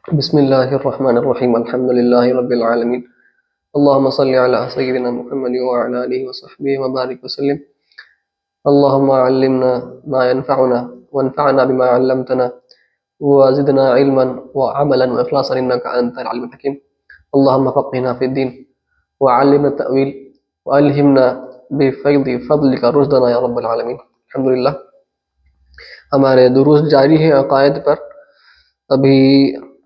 بسم اللہ الرحمن الرحیم الحمد للہ رب العالمین اللہم صلی علی سیدنا محمد وعلی آلہ وصحبہ وبارک وسلم اللہم علمنا ما ينفعنا وانفعنا بما علمتنا وزدنا علما وعملا واخلاصا انك انت العلیم الحکیم اللہم فقہنا فی الدین وعلمنا التأویل والہمنا بفیض فضلک رشدنا یا رب العالمین۔ الحمدللہ ہمارے دروس جاری ہیں عقائد پر۔ ابھی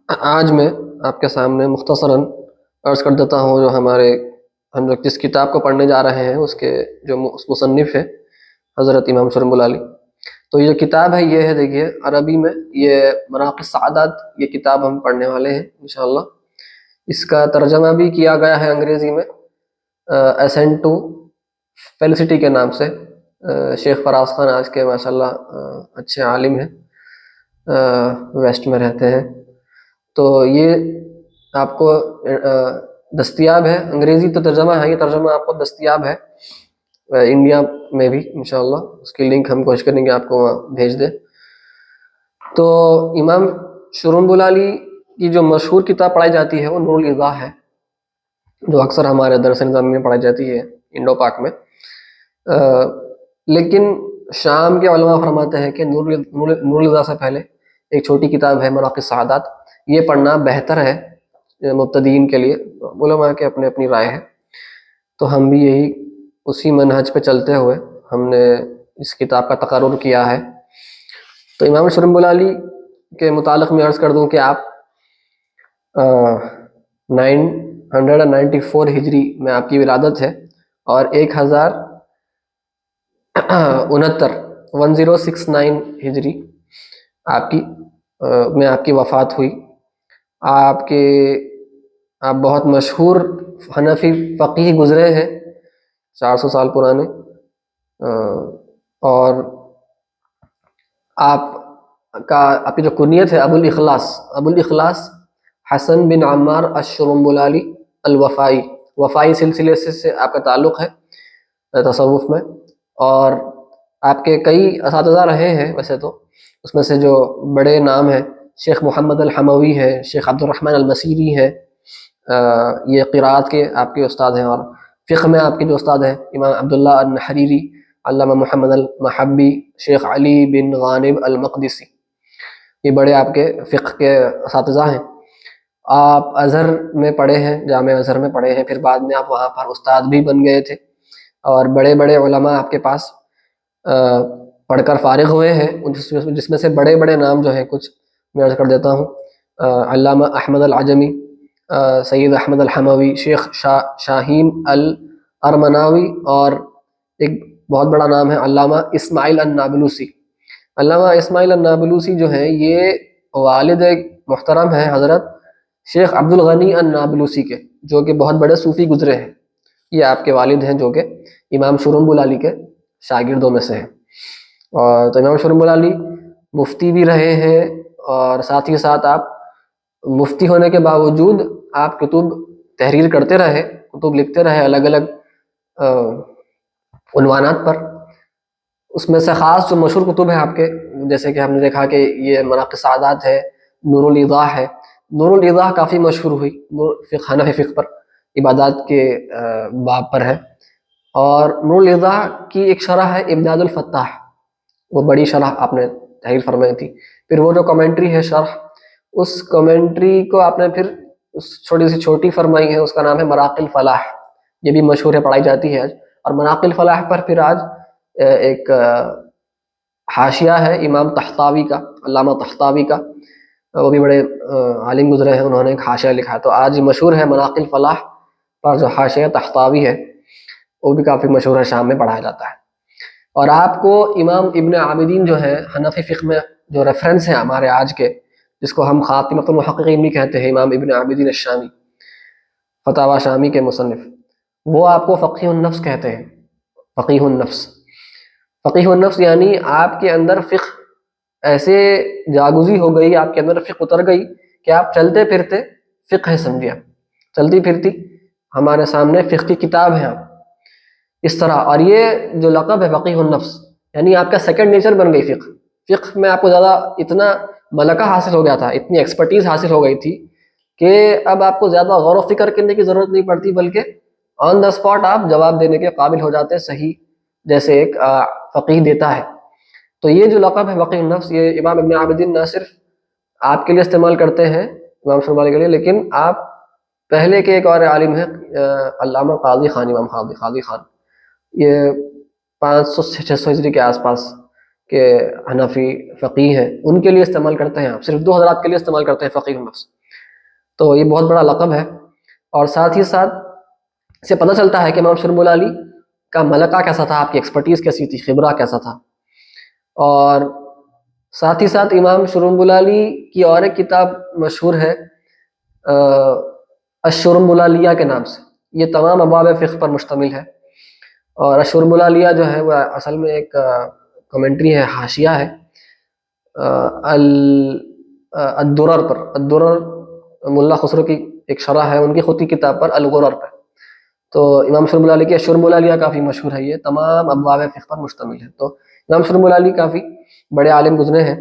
آج میں آپ کے سامنے مختصراً عرض کر دیتا ہوں جو ہم لوگ جس کتاب کو پڑھنے جا رہے ہیں اس کے جو مصنف ہے حضرت امام شرم العلی۔ تو یہ جو کتاب ہے یہ ہے، دیکھیے عربی میں یہ مناقب السعادات، یہ کتاب ہم پڑھنے والے ہیں انشاءاللہ۔ اس کا ترجمہ بھی کیا گیا ہے انگریزی میں اسینٹ ٹو فیلسٹی کے نام سے۔ شیخ فراز خان آج کے ماشاءاللہ اچھے عالم ہیں، ویسٹ میں رہتے ہیں۔ تو یہ آپ کو دستیاب ہے، انگریزی تو ترجمہ ہے، یہ ترجمہ آپ کو دستیاب ہے انڈیا میں بھی انشاءاللہ۔ اس کی لنک ہم کوشش کریں گے آپ کو وہاں بھیج دیں۔ تو امام شرم العلی کی جو مشہور کتاب پڑھائی جاتی ہے وہ نور الایضاح ہے، جو اکثر ہمارے درس نظامی میں پڑھائی جاتی ہے انڈو پاک میں۔ لیکن شام کے علماء فرماتے ہیں کہ نور الایضاح سے پہلے ایک چھوٹی کتاب ہے مناقب السعادات، یہ پڑھنا بہتر ہے مبتدئین کے لیے۔ علماء کے اپنے اپنی رائے ہے، تو ہم بھی یہی اسی منہج پہ چلتے ہوئے ہم نے اس کتاب کا تقرر کیا ہے۔ تو امام شرم العلی کے متعلق میں عرض کر دوں کہ آپ 994 ہجری میں آپ کی ولادت ہے، اور 1069 ہجری آپ کی وفات ہوئی۔ آپ بہت مشہور حنفی فقیہ گزرے ہیں 400 سال پرانے، اور آپ کی جو کنیت ہے ابو الاخلاص حسن بن عمار الشرم العلی الوفائی، وفائی سلسلے سے آپ کا تعلق ہے تصوف میں۔ اور آپ کے کئی اساتذہ رہے ہیں ویسے تو، اس میں سے جو بڑے نام ہیں شیخ محمد الحموی ہے، شیخ عبد الرحمن المسیری ہے، یہ قرات کے آپ کے استاد ہیں، اور فقہ میں آپ کے جو استاد ہیں امام عبداللہ النحریری، علامہ محمد المحبی، شیخ علی بن غانب المقدسی، یہ بڑے آپ کے فقہ کے اساتذہ ہیں۔ آپ ازہر میں پڑھے ہیں، جامعہ ازہر میں پڑھے ہیں، پھر بعد میں آپ وہاں پر استاد بھی بن گئے تھے، اور بڑے بڑے علماء آپ کے پاس پڑھ کر فارغ ہوئے ہیں، جس میں سے بڑے بڑے نام جو ہیں کچھ میں عرض کر دیتا ہوں۔ علامہ احمد العجمی، سید احمد الحموی، شیخ شاہین الارمناوی، اور ایک بہت بڑا نام ہے علامہ اسماعیل النابلوسی۔ علامہ اسماعیل النابلوسی جو ہیں یہ والد محترم ہیں حضرت شیخ عبد الغنی النابلوسی کے، جو کہ بہت بڑے صوفی گزرے ہیں۔ یہ آپ کے والد ہیں جو کہ امام شرم العلی کے شاگردوں میں سے ہیں۔ اور تو امام شرم العلی مفتی بھی رہے ہیں، اور ساتھ ہی ساتھ آپ مفتی ہونے کے باوجود آپ کتب تحریر کرتے رہے، کتب لکھتے رہے الگ الگ عنوانات پر۔ اس میں سے خاص جو مشہور کتب ہیں آپ کے، جیسے کہ ہم نے دیکھا کہ یہ مناقب السعادات ہے، نور الایضاح ہے۔ نور الایضاح کافی مشہور ہوئی، حنفی فقہ پر، عبادات کے باب پر ہے۔ اور نور الایضاح کی ایک شرح ہے امداد الفتاح، وہ بڑی شرح آپ نے تحریر فرمائی تھی۔ پھر وہ جو کمنٹری ہے شرح، اس کمنٹری کو آپ نے پھر چھوٹی فرمائی ہے، اس کا نام ہے مراقی الفلاح، یہ بھی مشہور ہے، پڑھائی جاتی ہے آج۔ اور مراقی الفلاح پر پھر آج ایک حاشیہ ہے امام طحطاوی کا، علامہ طحطاوی کا، وہ بھی بڑے عالم گزرے ہیں، انہوں نے ایک حاشیہ لکھا ہے۔ تو آج مشہور ہے مراقی الفلاح پر جو حاشیہ طحطاوی ہے، وہ بھی کافی مشہور ہے، شام میں پڑھایا جاتا ہے۔ اور آپ کو امام ابن عابدین جو ہے حنفی فقہ میں جو ریفرنس ہیں ہمارے آج کے، جس کو ہم خاتمۃ المحققین بھی کہتے ہیں، امام ابن عابدین الشامی، فتاوی شامی کے مصنف، وہ آپ کو فقیہ النفس کہتے ہیں۔ فقیہ النفس یعنی آپ کے اندر فقہ ایسے جاگزی ہو گئی، آپ کے اندر فقہ اتر گئی کہ آپ چلتے پھرتے فقہ ہے، سمجھے آپ چلتی پھرتی ہمارے سامنے فقہ کی کتاب ہے آپ، اس طرح۔ اور یہ جو لقب ہے فقیہ النفس، یعنی آپ کا سیکنڈ نیچر بن گئی فقہ میں آپ کو زیادہ اتنا ملکہ حاصل ہو گیا تھا، اتنی ایکسپرٹیز حاصل ہو گئی تھی کہ اب آپ کو زیادہ غور و فکر کرنے کی ضرورت نہیں پڑتی، بلکہ آن دا اسپاٹ آپ جواب دینے کے قابل ہو جاتے ہیں، صحیح جیسے ایک فقیہ دیتا ہے۔ تو یہ جو لقب ہے وقیح النفس، یہ امام ابن عابدین نہ صرف آپ کے لیے استعمال کرتے ہیں امام شربانی کے لیے، لیکن آپ پہلے کے ایک اور عالم ہیں علامہ قاضی خان، امام قاضی خان، یہ 500 سے 600 ہجری کے آس پاس کے حنفی فقیہ ہیں، ان کے لیے استعمال کرتے ہیں، آپ صرف 2 حضرات کے لیے استعمال کرتے ہیں فقیہ النفس۔ تو یہ بہت بڑا لقب ہے، اور ساتھ ہی ساتھ سے پتہ چلتا ہے کہ امام شرم علی کا ملکہ کیسا تھا، آپ کی ایکسپرٹیز کیسی تھی، خبرہ کیسا تھا۔ اور ساتھ ہی ساتھ امام شرمبلالی کی اور ایک کتاب مشہور ہے الشرمبلالیہ کے نام سے، یہ تمام ابواب فقہ پر مشتمل ہے، اور الشرمبلالیہ جو ہے وہ اصل میں ایک کمنٹری ہے، حاشیہ ہے الدرر پر، الدرر ملا خسرو کی ایک شرح ہے ان کی خود کی کتاب پر الغرر پر۔ تو امام شرمبلالی کی الشرمبلالیہ کافی مشہور ہے، یہ تمام ابواب فقہ پر مشتمل ہے۔ تو امام شرمبلالی کافی بڑے عالم گزرے ہیں،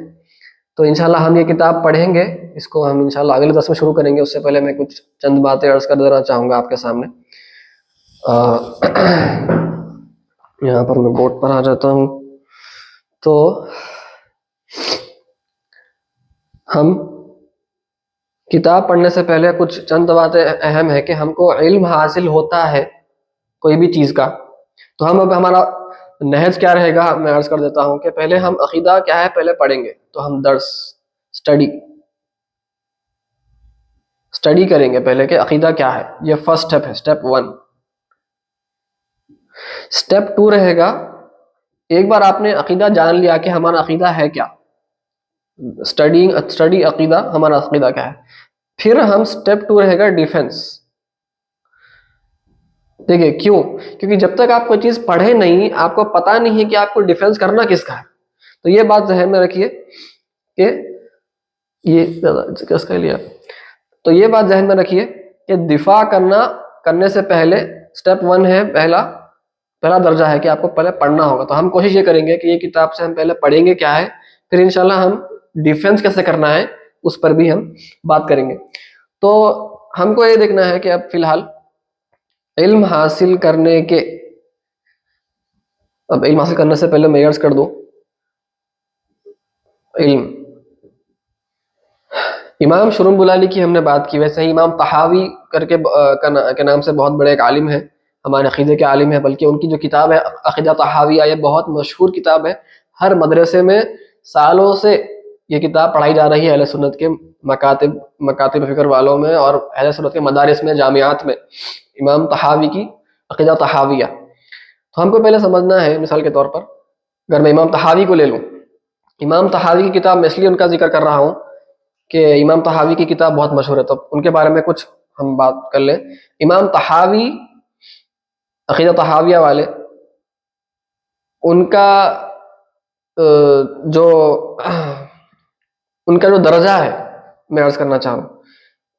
تو انشاءاللہ ہم یہ کتاب پڑھیں گے، اس کو ہم انشاءاللہ اگلے درس میں شروع کریں گے۔ اس سے پہلے میں کچھ چند باتیں عرض کر دینا چاہوں گا آپ کے سامنے۔ یہاں پر میں بورڈ پر آ جاتا ہوں۔ تو ہم کتاب پڑھنے سے پہلے کچھ چند باتیں اہم ہے کہ ہم کو علم حاصل ہوتا ہے کوئی بھی چیز کا، تو ہم اب ہمارا نہج کیا رہے گا میں عرض کر دیتا ہوں کہ پہلے ہم عقیدہ کیا ہے پہلے پڑھیں گے، تو ہم درس اسٹڈی کریں گے پہلے کہ عقیدہ کیا ہے، یہ فرسٹ سٹیپ ہے، سٹیپ 1۔ سٹیپ 2 رہے گا، ایک بار آپ نے عقیدہ جان لیا کہ ہمارا عقیدہ ہے کیا، اسٹڈی عقیدہ، ہمارا عقیدہ کیا ہے، پھر ہم سٹیپ 2 رہے گا ڈیفنس۔ دیکھیے کیوں؟ کیونکہ جب تک آپ کوئی چیز پڑھے نہیں، آپ کو پتہ نہیں ہے کہ آپ کو ڈیفنس کرنا کس کا ہے، تو یہ بات ذہن میں رکھیے کہ کس کا لیا، تو یہ بات ذہن میں رکھیے کہ دفاع کرنے سے پہلے سٹیپ 1 ہے، پہلا درجہ ہے کہ آپ کو پہلے پڑھنا ہوگا۔ تو ہم کوشش یہ کریں گے کہ یہ کتاب سے ہم پہلے پڑھیں گے کیا ہے، پھر انشاءاللہ ہم ڈیفنس کیسے کرنا ہے اس پر بھی ہم بات کریں گے۔ تو ہم کو یہ دیکھنا ہے کہ اب فی الحال علم حاصل کرنے سے پہلے میں عرض کر دوں، علم امام شرمبلالی کی ہم نے بات کی، ویسے ہی امام طحاوی کے نام سے بہت بڑے ایک عالم ہیں، ہمارے عقیدے کے عالم ہیں، بلکہ ان کی جو کتاب ہے عقیدہ طحاویہ، یہ بہت مشہور کتاب ہے، ہر مدرسے میں سالوں سے یہ کتاب پڑھائی جا رہی ہے، اہل سنت کے مکاتب فکر والوں میں اور اہل سنت کے مدارس میں، جامعات میں، امام طحاوی کی عقیدہ طحاویہ۔ تو ہم کو پہلے سمجھنا ہے، مثال کے طور پر اگر میں امام طحاوی کو لے لوں، امام طحاوی کی کتاب میں اس لیے ان کا ذکر کر رہا ہوں کہ امام طحاوی کی کتاب بہت مشہور ہے، تو ان کے بارے میں کچھ ہم بات کر لیں۔ امام طحاوی عقیدہ طحاویہ والے، ان کا جو درجہ ہے میں عرض کرنا چاہوں،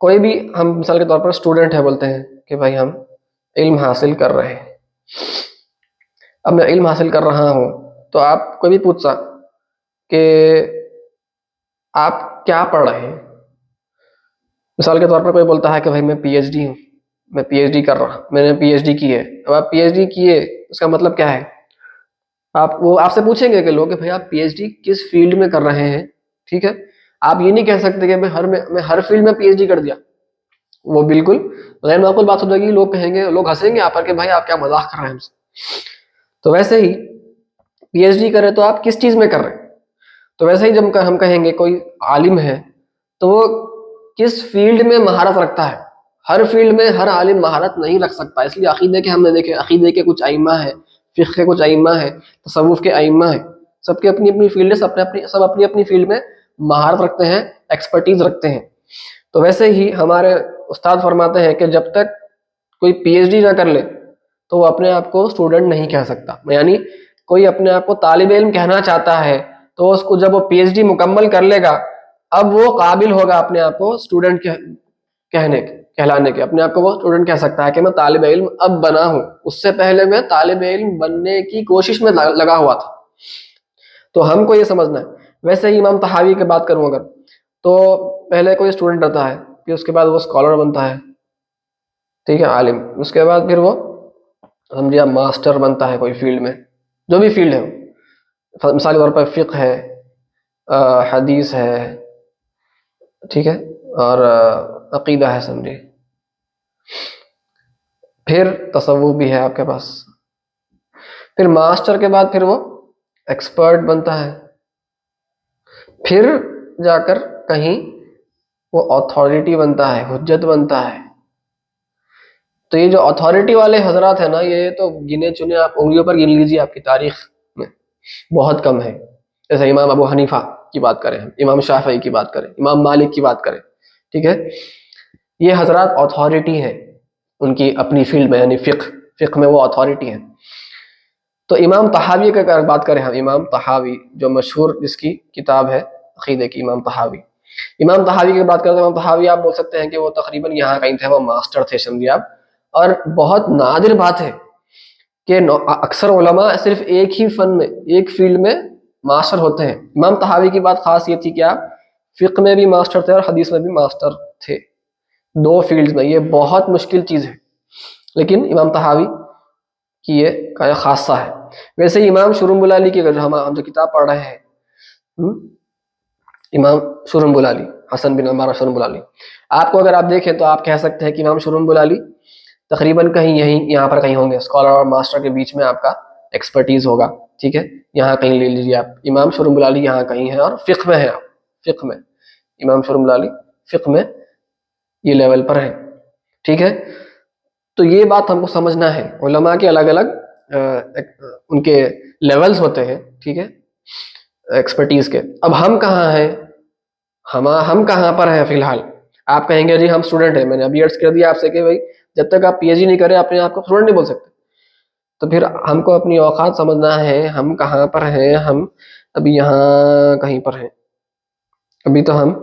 کوئی بھی ہم مثال کے طور پر اسٹوڈنٹ ہے، بولتے ہیں کہ بھائی ہم علم حاصل کر رہے ہیں، اب میں علم حاصل کر رہا ہوں، تو آپ کوئی بھی پوچھا کہ آپ کیا پڑھ رہے ہیں، مثال کے طور پر کوئی بولتا ہے کہ بھائی میں پی ایچ ڈی ہوں، میں پی ایچ ڈی کر رہا ہوں، میں نے پی ایچ ڈی کی ہے۔ اب آپ پی ایچ ڈی کیے، اس کا مطلب کیا ہے؟ وہ آپ سے پوچھیں گے کہ لوگ کہ بھائی آپ پی ایچ ڈی کس فیلڈ میں کر رہے ہیں، ٹھیک ہے؟ آپ یہ نہیں کہہ سکتے کہ میں ہر فیلڈ میں پی ایچ ڈی کر دیا، وہ بالکل غیر معقول بات ہو جائے گی، لوگ کہیں گے، لوگ ہنسیں گے آپ پر کہ بھائی آپ کیا مذاق کر رہے ہیں ہم سے۔ تو ویسے ہی پی ایچ ڈی کرے تو آپ کس چیز میں کر رہے ہیں، تو ویسے ہی جب ہم کہیں گے کوئی عالم ہے تو وہ کس فیلڈ میں مہارت رکھتا ہے، ہر فیلڈ میں ہر عالم مہارت نہیں رکھ سکتا، اس لیے عقیدے کے ہم نے دیکھے، عقیدے کے کچھ ائمہ ہیں، فقہ کے کچھ ائمہ ہیں، تصوف کے ائمہ ہیں، سب کے اپنی اپنی فیلڈ ہے، سب اپنی اپنی فیلڈ میں مہارت رکھتے ہیں، ایکسپرٹیز رکھتے ہیں۔ تو ویسے ہی ہمارے استاد فرماتے ہیں کہ جب تک کوئی پی ایچ ڈی نہ کر لے تو وہ اپنے آپ کو اسٹوڈنٹ نہیں کہہ سکتا، یعنی کوئی اپنے آپ کو طالب علم کہنا چاہتا ہے تو اس کو جب وہ پی ایچ ڈی مکمل کر لے گا، اب وہ قابل ہوگا اپنے آپ کو اسٹوڈنٹ کہلانے کے، اپنے آپ کو وہ اسٹوڈنٹ کہہ سکتا ہے کہ میں طالب علم اب بنا ہوں، اس سے پہلے میں طالب علم بننے کی کوشش میں لگا ہوا تھا۔ تو ہم کو یہ سمجھنا ہے۔ ویسے ہی امام طحاوی کی بات کروں اگر، تو پہلے کوئی اسٹوڈنٹ رہتا ہے، پھر اس کے بعد وہ اسکالر بنتا ہے، ٹھیک ہے، عالم. اس کے بعد پھر وہ سمجھے آپ ماسٹر بنتا ہے کوئی فیلڈ میں، جو بھی فیلڈ ہے، مثال کے طور پر فقہ ہے، حدیث ہے، ٹھیک ہے، اور عقیدہ ہے سمجھے. پھر تصوف بھی ہے آپ کے پاس. پھر ماسٹر کے بعد پھر وہ ایکسپرٹ بنتا ہے، پھر جا کر کہیں وہ اتھارٹی بنتا ہے، حجت بنتا ہے. تو یہ جو اتھارٹی والے حضرات ہیں نا، یہ تو گنے چنے آپ انگلیوں پر گن لیجیے آپ کی تاریخ میں، بہت کم ہے. جیسے امام ابو حنیفہ کی بات کریں، امام شافعی کی بات کریں، امام مالک کی بات کریں، ٹھیک ہے، یہ حضرات اتھارٹی ہیں ان کی اپنی فیلڈ میں، یعنی فقہ میں وہ اتھارٹی ہیں. تو امام طحاوی کا اگر بات کریں ہم، امام طحاوی جو مشہور جس کی کتاب ہے عقیدے کی، امام طحاوی. امام طحاوی کی بات کریں تو امام طحاوی آپ بول سکتے ہیں کہ وہ تقریباً یہاں کہیں تھے، وہ ماسٹر تھے سمجھیے آپ. اور بہت نادر بات ہے کہ اکثر علماء صرف ایک ہی فن میں، ایک فیلڈ میں ماسٹر ہوتے ہیں. امام طحاوی کی بات خاص یہ تھی کہ آپ فقہ میں بھی ماسٹر تھے اور حدیث میں بھی ماسٹر تھے، دو فیلڈز میں. یہ بہت مشکل چیز ہے، لیکن امام طحاوی کی یہ خاصہ ہے. ویسے ہی امام شرم بلالی کی اگر ہم جو کتاب پڑھ رہے ہیں، امام شرم بلالی، حسن بن عمار شرم بلالی، آپ کو اگر آپ دیکھیں تو آپ کہہ سکتے ہیں کہ امام شرم بلالی تقریباً کہیں یہاں پر کہیں ہوں گے، اسکالر اور ماسٹر کے بیچ میں آپ کا ایکسپرٹیز ہوگا، ٹھیک ہے. یہاں کہیں لے لیجیے آپ، امام شرم بلالی یہاں کہیں ہیں، اور فقہ میں ہے، فقہ میں امام شرم بلالی فقہ میں یہ لیول پر ہے، ٹھیک ہے. تو یہ بات ہم کو سمجھنا ہے، علماء کے الگ الگ ان کے لیولز ہوتے ہیں، ٹھیک ہے، ایکسپرٹیز کے. اب ہم کہاں ہیں، ہم کہاں پر ہیں فی الحال؟ آپ کہیں گے جی ہم اسٹوڈنٹ ہیں، میں نے ابھی عرض کر دیا آپ سے کہ بھائی جب تک آپ پی ایچ ڈی نہیں کریں اپنے آپ کو اسٹوڈنٹ نہیں بول سکتے. تو پھر ہم کو اپنی اوقات سمجھنا ہے، ہم کہاں پر ہیں. ہم ابھی یہاں کہیں پر ہیں. ابھی تو ہم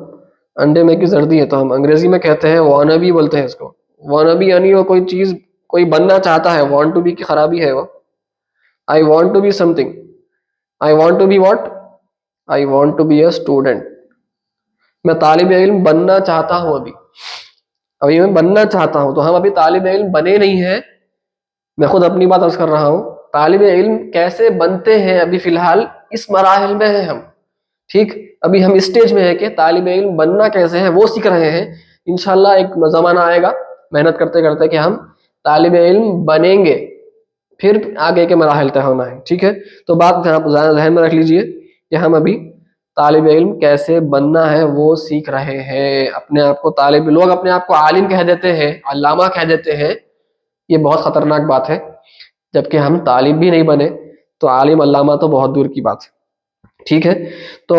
انڈے میں کی زردی ہے، تو ہم انگریزی میں کہتے ہیں وانبی بولتے ہیں اس کو. وانبی یعنی وہ کوئی چیز کوئی بننا چاہتا ہے، وانٹ ٹو بی کی خرابی ہے وہ. I want to be something, I want to be what, I want to be a student. میں طالب علم بننا چاہتا ہوں، ابھی میں بننا چاہتا ہوں. تو ہم ابھی طالب علم بنے نہیں ہیں. میں خود اپنی بات عرض کر رہا ہوں، طالب علم کیسے بنتے ہیں ابھی فی الحال اس مراحل میں ہیں ہم، ٹھیک. ابھی ہم اسٹیج میں ہے کہ طالب علم بننا کیسے ہے وہ سیکھ رہے ہیں. انشاءاللہ ایک زمانہ آئے گا محنت کرتے کرتے کہ ہم طالب علم بنیں گے، پھر آگے کے مراحل طے ہونا ہے، ٹھیک ہے. تو بات آپ ذہن میں رکھ لیجئے کہ ہم ابھی طالب علم کیسے بننا ہے وہ سیکھ رہے ہیں. اپنے آپ کو لوگ اپنے آپ کو عالم کہہ دیتے ہیں، علامہ کہہ دیتے ہیں، یہ بہت خطرناک بات ہے. جبکہ ہم طالب بھی نہیں بنے تو عالم علامہ تو بہت دور کی بات ہے، ٹھیک ہے. تو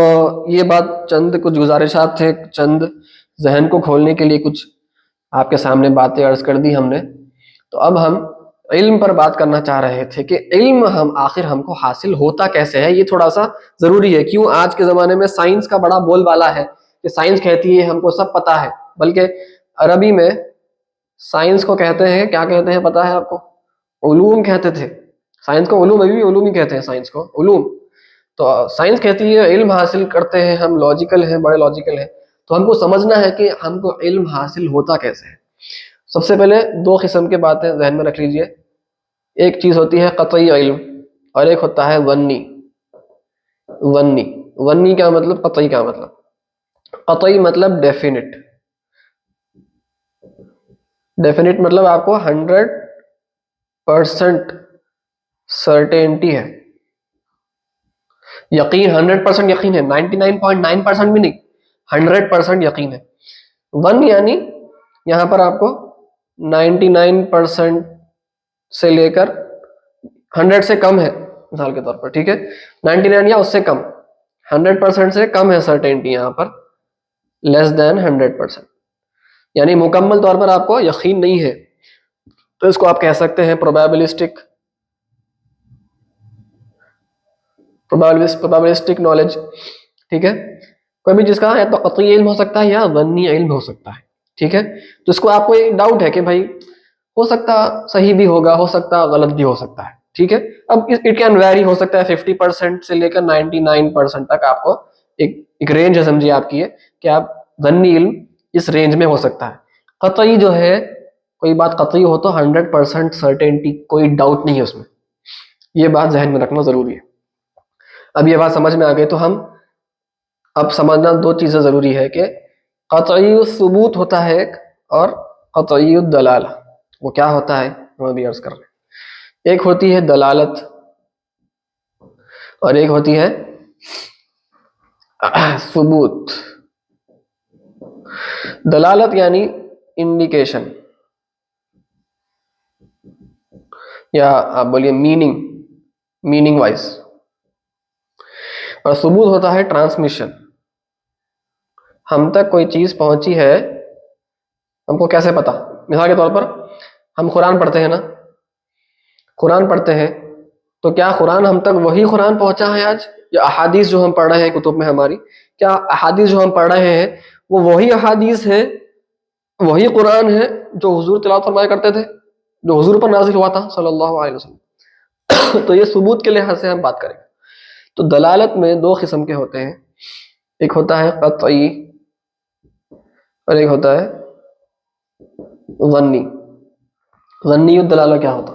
یہ بات چند کچھ گزارشات تھے، چند ذہن کو کھولنے کے لیے کچھ آپ کے سامنے باتیں عرض کر دی ہم نے. تو اب ہم علم پر بات کرنا چاہ رہے تھے کہ علم ہم کو حاصل ہوتا کیسے ہے. یہ تھوڑا سا ضروری ہے. کیوں آج کے زمانے میں سائنس کا بڑا بول بالا ہے کہ سائنس کہتی ہے ہم کو سب پتا ہے، بلکہ عربی میں سائنس کو کہتے ہیں، کیا کہتے ہیں پتا ہے آپ کو؟ علوم کہتے تھے. سائنس کو علوم، ابھی بھی علوم ہی کہتے ہیں سائنس کو، علوم. تو سائنس کہتی ہے علم حاصل کرتے ہیں ہم، لاجیکل ہیں، بڑے لاجیکل ہیں. تو ہم کو سمجھنا ہے کہ ہم کو علم حاصل ہوتا کیسے ہے. سب سے پہلے دو قسم کے باتیں ذہن میں رکھ لیجئے. ایک چیز ہوتی ہے قطعی علم، اور ایک ہوتا ہے ظنی. ظنی کیا مطلب، قطعی کیا مطلب؟ قطعی مطلب ڈیفینٹ مطلب آپ کو 100% سرٹینٹی ہے، یقین، 100% یقین ہے، 99.9% بھی نہیں، 100% یقین ہے. ون یعنی یہاں پر آپ کو 99% سے لے کر 100 سے کم ہے، مثال کے طور پر، ٹھیک ہے، 99 یا اس سے کم، 100% سے کم ہے سرٹینٹی یہاں پر، لیس دین 100%، یعنی مکمل طور پر آپ کو یقین نہیں ہے. تو اس کو آپ کہہ سکتے ہیں پروبیبلسٹک نالج، ٹھیک ہے. کوئی بھی جس کا یا تو قطعی علم ہو سکتا ہے یا ظنی علم ہو سکتا ہے، ٹھیک ہے. تو اس کو آپ کو ایک ڈاؤٹ ہے کہ بھائی ہو سکتا صحیح بھی ہوگا، ہو سکتا غلط بھی ہو سکتا ہے، ٹھیک ہے. اب اٹ کین ویری، ہو سکتا ہے 50% سے لے کر 99% تک آپ کو ایک ایک رینج ہے سمجھیے آپ کی یہ کہ آپ ظنی علم اس رینج میں ہو سکتا ہے. قطعی جو ہے کوئی بات قطعی ہو تو 100% سرٹینٹی، کوئی ڈاؤٹ نہیں ہے اس میں. یہ بات ذہن میں رکھنا ضروری ہے. اب یہ بات سمجھ میں آ گئی تو ہم اب سمجھنا دو چیزیں ضروری ہے کہ قطعی الثبوت ہوتا ہے ایک، اور قطعی الدلالہ. وہ کیا ہوتا ہے ہم ابھی عرض کر رہے ہیں. ایک ہوتی ہے دلالت اور ایک ہوتی ہے ثبوت. دلالت یعنی انڈیکیشن، یا آپ بولیے میننگ وائز، اور ثبوت ہوتا ہے ٹرانسمیشن. ہم تک کوئی چیز پہنچی ہے، ہم کو کیسے پتا؟ مثال کے طور پر ہم قرآن پڑھتے ہیں نا، قرآن پڑھتے ہیں تو کیا قرآن ہم تک وہی قرآن پہنچا ہے آج، یا احادیث جو ہم پڑھ رہے ہیں کتب میں ہماری، کیا احادیث جو ہم پڑھ رہے ہیں وہ وہی احادیث ہے، وہی قرآن ہے جو حضور تلاوت فرمایا کرتے تھے، جو حضور پر نازل ہوا تھا صلی اللہ علیہ وسلم؟ تو یہ ثبوت کے لحاظ سے ہم بات کریں. تو دلالت میں دو قسم کے ہوتے ہیں، ایک ہوتا ہے قطعی اور ایک ہوتا ہے ظنی. ظنی الدلالہ کیا ہوتا؟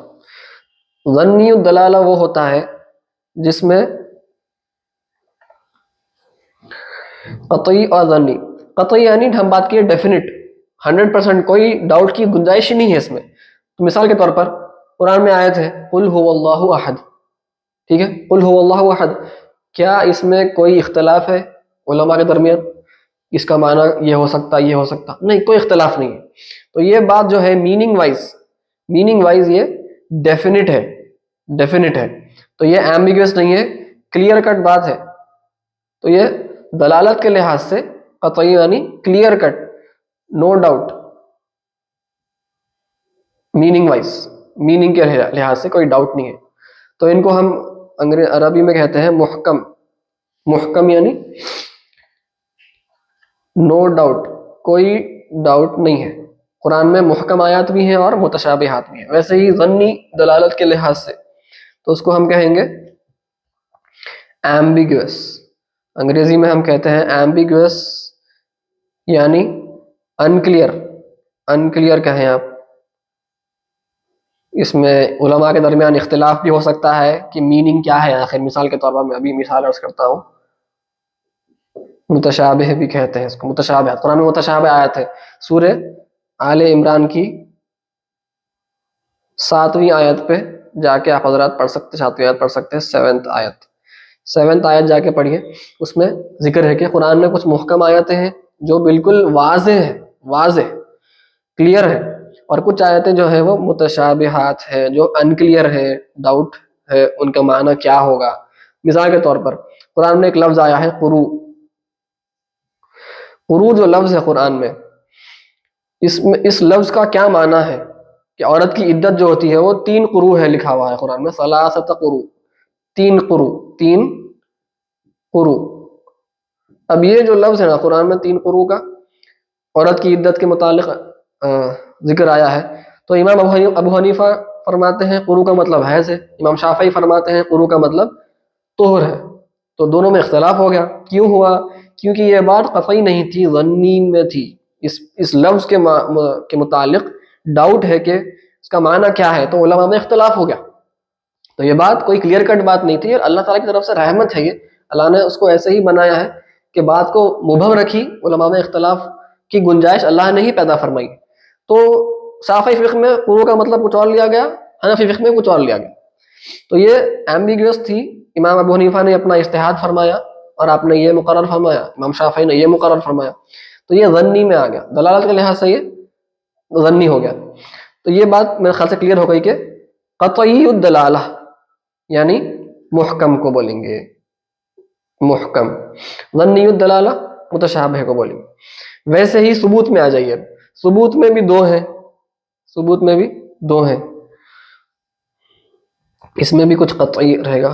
ظنی الدلالہ وہ ہوتا ہے جس میں قطعی اور ظنی. قطعی یعنی ہم بات کیے ڈیفینٹ، 100% کوئی ڈاؤٹ کی گنجائش ہی نہیں ہے اس میں. تو مثال کے طور پر قرآن میں آیت ہے قل هو اللہ احد، ٹھیک ہے، قل هو اللہ احد. کیا اس میں کوئی اختلاف ہے علماء کے درمیان؟ اس کا معنی یہ ہو سکتا، یہ ہو سکتا نہیں، کوئی اختلاف نہیں ہے. تو یہ بات جو ہے میننگ وائز یہ ڈیفینٹ ہے. تو یہ ایمبیگوس نہیں ہے، کلیئر کٹ بات ہے. تو یہ دلالت کے لحاظ سے قطعی یعنی clear cut, no doubt, meaning کے لحاظ سے کوئی ڈاؤٹ نہیں ہے. تو ان کو ہم عربی میں کہتے ہیں محکم یعنی نو ڈاؤٹ، کوئی ڈاؤٹ نہیں ہے. قرآن میں محکم آیات بھی ہیں اور متشابہات بھی ہیں. ویسے ہی ظنی دلالت کے لحاظ سے تو اس کو ہم کہیں گے ایمبیگوس. انگریزی میں ہم کہتے ہیں ایمبیگوس یعنی انکلیئر کہیں آپ. اس میں علماء کے درمیان اختلاف بھی ہو سکتا ہے کہ میننگ کیا ہے آخر. مثال کے طور پر میں ابھی مثال عرض کرتا ہوں، متشابہ بھی کہتے ہیں اس کو. متشابہ، قرآن میں متشابہ آیت ہے سورہ آل عمران کی 7ویں آیت پہ جا کے آپ حضرات پڑھ سکتے، 7ویں آیت پڑھ سکتے ہیں، 7th آیت جا کے پڑھیے. اس میں ذکر ہے کہ قرآن میں کچھ محکم آیتیں ہیں جو بالکل واضح کلیئر ہے، اور کچھ آیتیں جو ہیں وہ متشابہات ہیں جو انکلیئر ہے، ڈاؤٹ ہے ان کا معنی کیا ہوگا. مثال کے طور پر قرآن میں ایک لفظ آیا ہے قرو جو لفظ ہے قرآن میں، اس لفظ کا کیا معنی ہے کہ عورت کی عدت جو ہوتی ہے وہ 3 قرو ہے، لکھا ہوا ہے قرآن میں ثلاثۃ قرو، 3 قرو. اب یہ جو لفظ ہے نا قرآن میں 3 قرو کا عورت کی عدت کے متعلق ذکر آیا ہے، تو امام ابو حنیفہ فرماتے ہیں قرو کا مطلب حیض ہے، امام شافعی فرماتے ہیں قرو کا مطلب طہر ہے. تو دونوں میں اختلاف ہو گیا. کیوں ہوا؟ کیونکہ یہ بات قطعی نہیں تھی، ظنی میں تھی. اس لفظ کے متعلق ڈاؤٹ ہے کہ اس کا معنی کیا ہے، تو علماء میں اختلاف ہو گیا. تو یہ بات کوئی کلیئر کٹ بات نہیں تھی، اور اللہ تعالیٰ کی طرف سے رحمت ہے یہ، اللہ نے اس کو ایسے ہی بنایا ہے کہ بات کو مبہم رکھی. علماء میں اختلاف کی گنجائش اللہ نے ہی پیدا فرمائی. تو شافعی فقہ میں قرو کا مطلب کچھ اور لیا گیا، حنفی فقہ میں کچھ اور لیا گیا. تو یہ ایمبیگوس تھی. امام ابو حنیفہ نے اپنا اجتہاد فرمایا اور آپ نے یہ مقرر فرمایا، امام شافعی نے یہ مقرر فرمایا. تو یہ ظنی میں آ گیا، دلالت کے لحاظ سے یہ ظنی ہو گیا. تو یہ بات میرے خیال سے کلیئر ہو گئی کہ قطعی الدلالہ یعنی محکم کو بولیں گے محکم، ظنی الدلالہ متشابہ کو بولیں گے. ویسے ہی ثبوت میں آ جائیے. ثبوت میں بھی دو ہیں، اس میں بھی کچھ قطعی رہے گا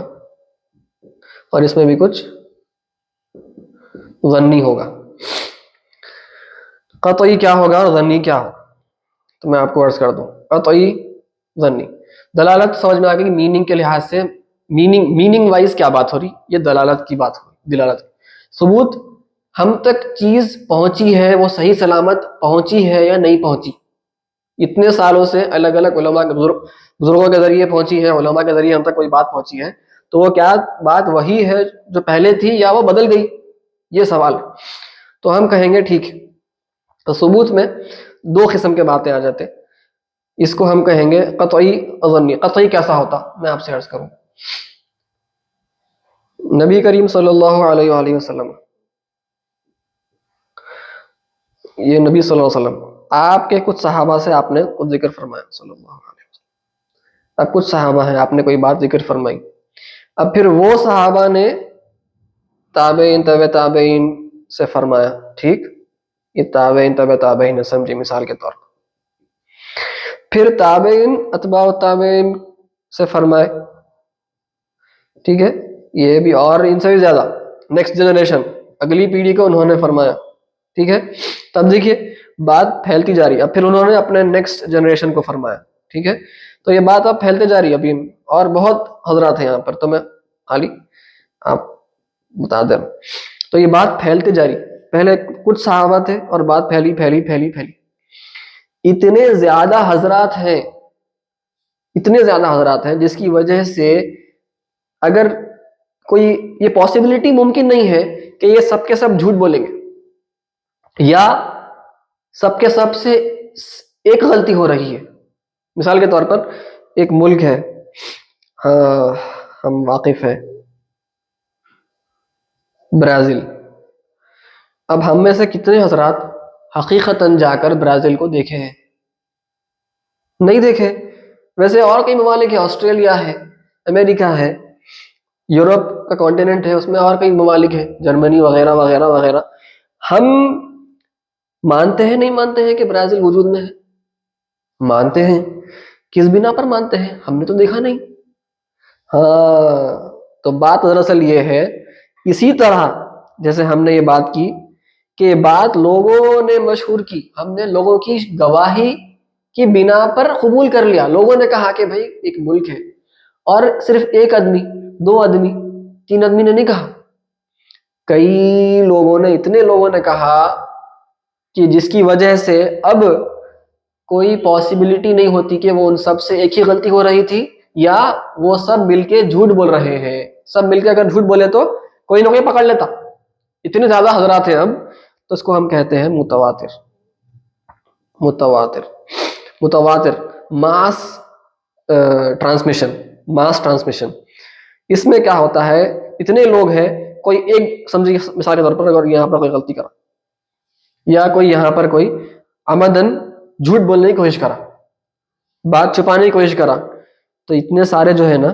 اور اس میں بھی کچھ ظنی ہوگا. قطعی کیا ہوگا اور ظنی کیا ہوگا؟ تو میں آپ کو عرض کر دوں. قطعی، ظنی. دلالت سمجھ میں آ گئی میننگ کے لحاظ سے، میننگ وائز کیا بات ہو رہی، یہ دلالت کی بات ہو رہی. ثبوت ہم تک چیز پہنچی ہے وہ صحیح سلامت پہنچی ہے یا نہیں پہنچی. اتنے سالوں سے الگ الگ علماء کے بزرگوں کے ذریعے پہنچی ہے، علماء کے ذریعے ہم تک کوئی بات پہنچی ہے، تو وہ کیا بات وہی ہے جو پہلے تھی یا وہ بدل گئی، یہ سوال. تو ہم کہیں گے ٹھیک ہے. تو ثبوت میں دو قسم کے باتیں آ جاتے. اس کو ہم کہیں گے قطعی ظنی. قطعی کیسا ہوتا میں آپ سے عرض کروں. نبی کریم صلی اللہ علیہ وآلہ وسلم، یہ نبی صلی اللہ علیہ وسلم آپ کے کچھ صحابہ سے آپ نے کچھ ذکر فرمایا صلی اللہ علیہ وسلم. اب کچھ صحابہ ہیں، آپ نے کوئی بات ذکر فرمائی، اب پھر وہ صحابہ نے تابعین تبع تابعین سے فرمایا. ٹھیک، یہ تابعین تبع تابعین سمجھے مثال کے طور پر. پھر تابعین اتباع التابعین سے فرمائے. ٹھیک ہے، یہ بھی اور ان سے بھی زیادہ نیکسٹ جنریشن اگلی پیڑھی کو انہوں نے فرمایا. ٹھیک ہے، تب دیکھیے بات پھیلتی جا رہی ہے. اب پھر انہوں نے اپنے نیکسٹ جنریشن کو فرمایا. ٹھیک ہے، تو یہ بات اب پھیلتے جا رہی ہے. ابھی اور بہت حضرات ہیں یہاں پر، تو میں خالی آپ بتا دیں. تو یہ بات پھیلتے جا رہی. پہلے کچھ صحابہ تھے اور بات پھیلی پھیلی پھیلی پھیلی. اتنے زیادہ حضرات ہیں، اتنے زیادہ حضرات ہیں جس کی وجہ سے اگر کوئی یہ پاسبلٹی ممکن نہیں ہے کہ یہ سب کے سب جھوٹ بولیں گے یا سب کے سب سے ایک غلطی ہو رہی ہے. مثال کے طور پر ایک ملک ہے، ہم واقف ہیں، برازیل. اب ہم میں سے کتنے حضرات حقیقتاً جا کر برازیل کو دیکھے ہیں؟ نہیں دیکھے. ویسے اور کئی ممالک ہیں، آسٹریلیا ہے، امریکہ ہے، یورپ کا کانٹیننٹ ہے، اس میں اور کئی ممالک ہیں، جرمنی وغیرہ وغیرہ وغیرہ. ہم مانتے ہیں نہیں مانتے ہیں کہ برازیل وجود میں ہے؟ مانتے ہیں. کس بنا پر مانتے ہیں؟ ہم نے تو دیکھا نہیں. ہاں، تو بات دراصل یہ ہے، اسی طرح جیسے ہم نے یہ بات کی کہ بات لوگوں نے مشہور کی، ہم نے لوگوں کی گواہی کی بنا پر قبول کر لیا. لوگوں نے کہا کہ بھائی ایک ملک ہے، اور صرف ایک آدمی، دو آدمی، تین آدمی نے نہیں کہا، کئی لوگوں نے، اتنے لوگوں نے کہا کہ جس کی وجہ سے اب کوئی پاسبلٹی نہیں ہوتی کہ وہ ان سب سے ایک ہی غلطی ہو رہی تھی یا وہ سب مل کے جھوٹ بول رہے ہیں. سب مل کے اگر جھوٹ بولے تو کوئی نہ کوئی پکڑ لیتا. اتنے زیادہ حضرات ہیں اب، تو اس کو ہم کہتے ہیں متواتر. متواتر متواتر ماس ٹرانسمیشن. ماس ٹرانسمیشن اس میں کیا ہوتا ہے، اتنے لوگ ہیں، کوئی ایک سمجھیے مثال کے طور پر اگر یہاں پر کوئی غلطی کرا یا کوئی یہاں پر کوئی عمدن جھوٹ بولنے کی کوشش کرا، بات چھپانے کی کوشش کرا، تو اتنے سارے جو ہے نا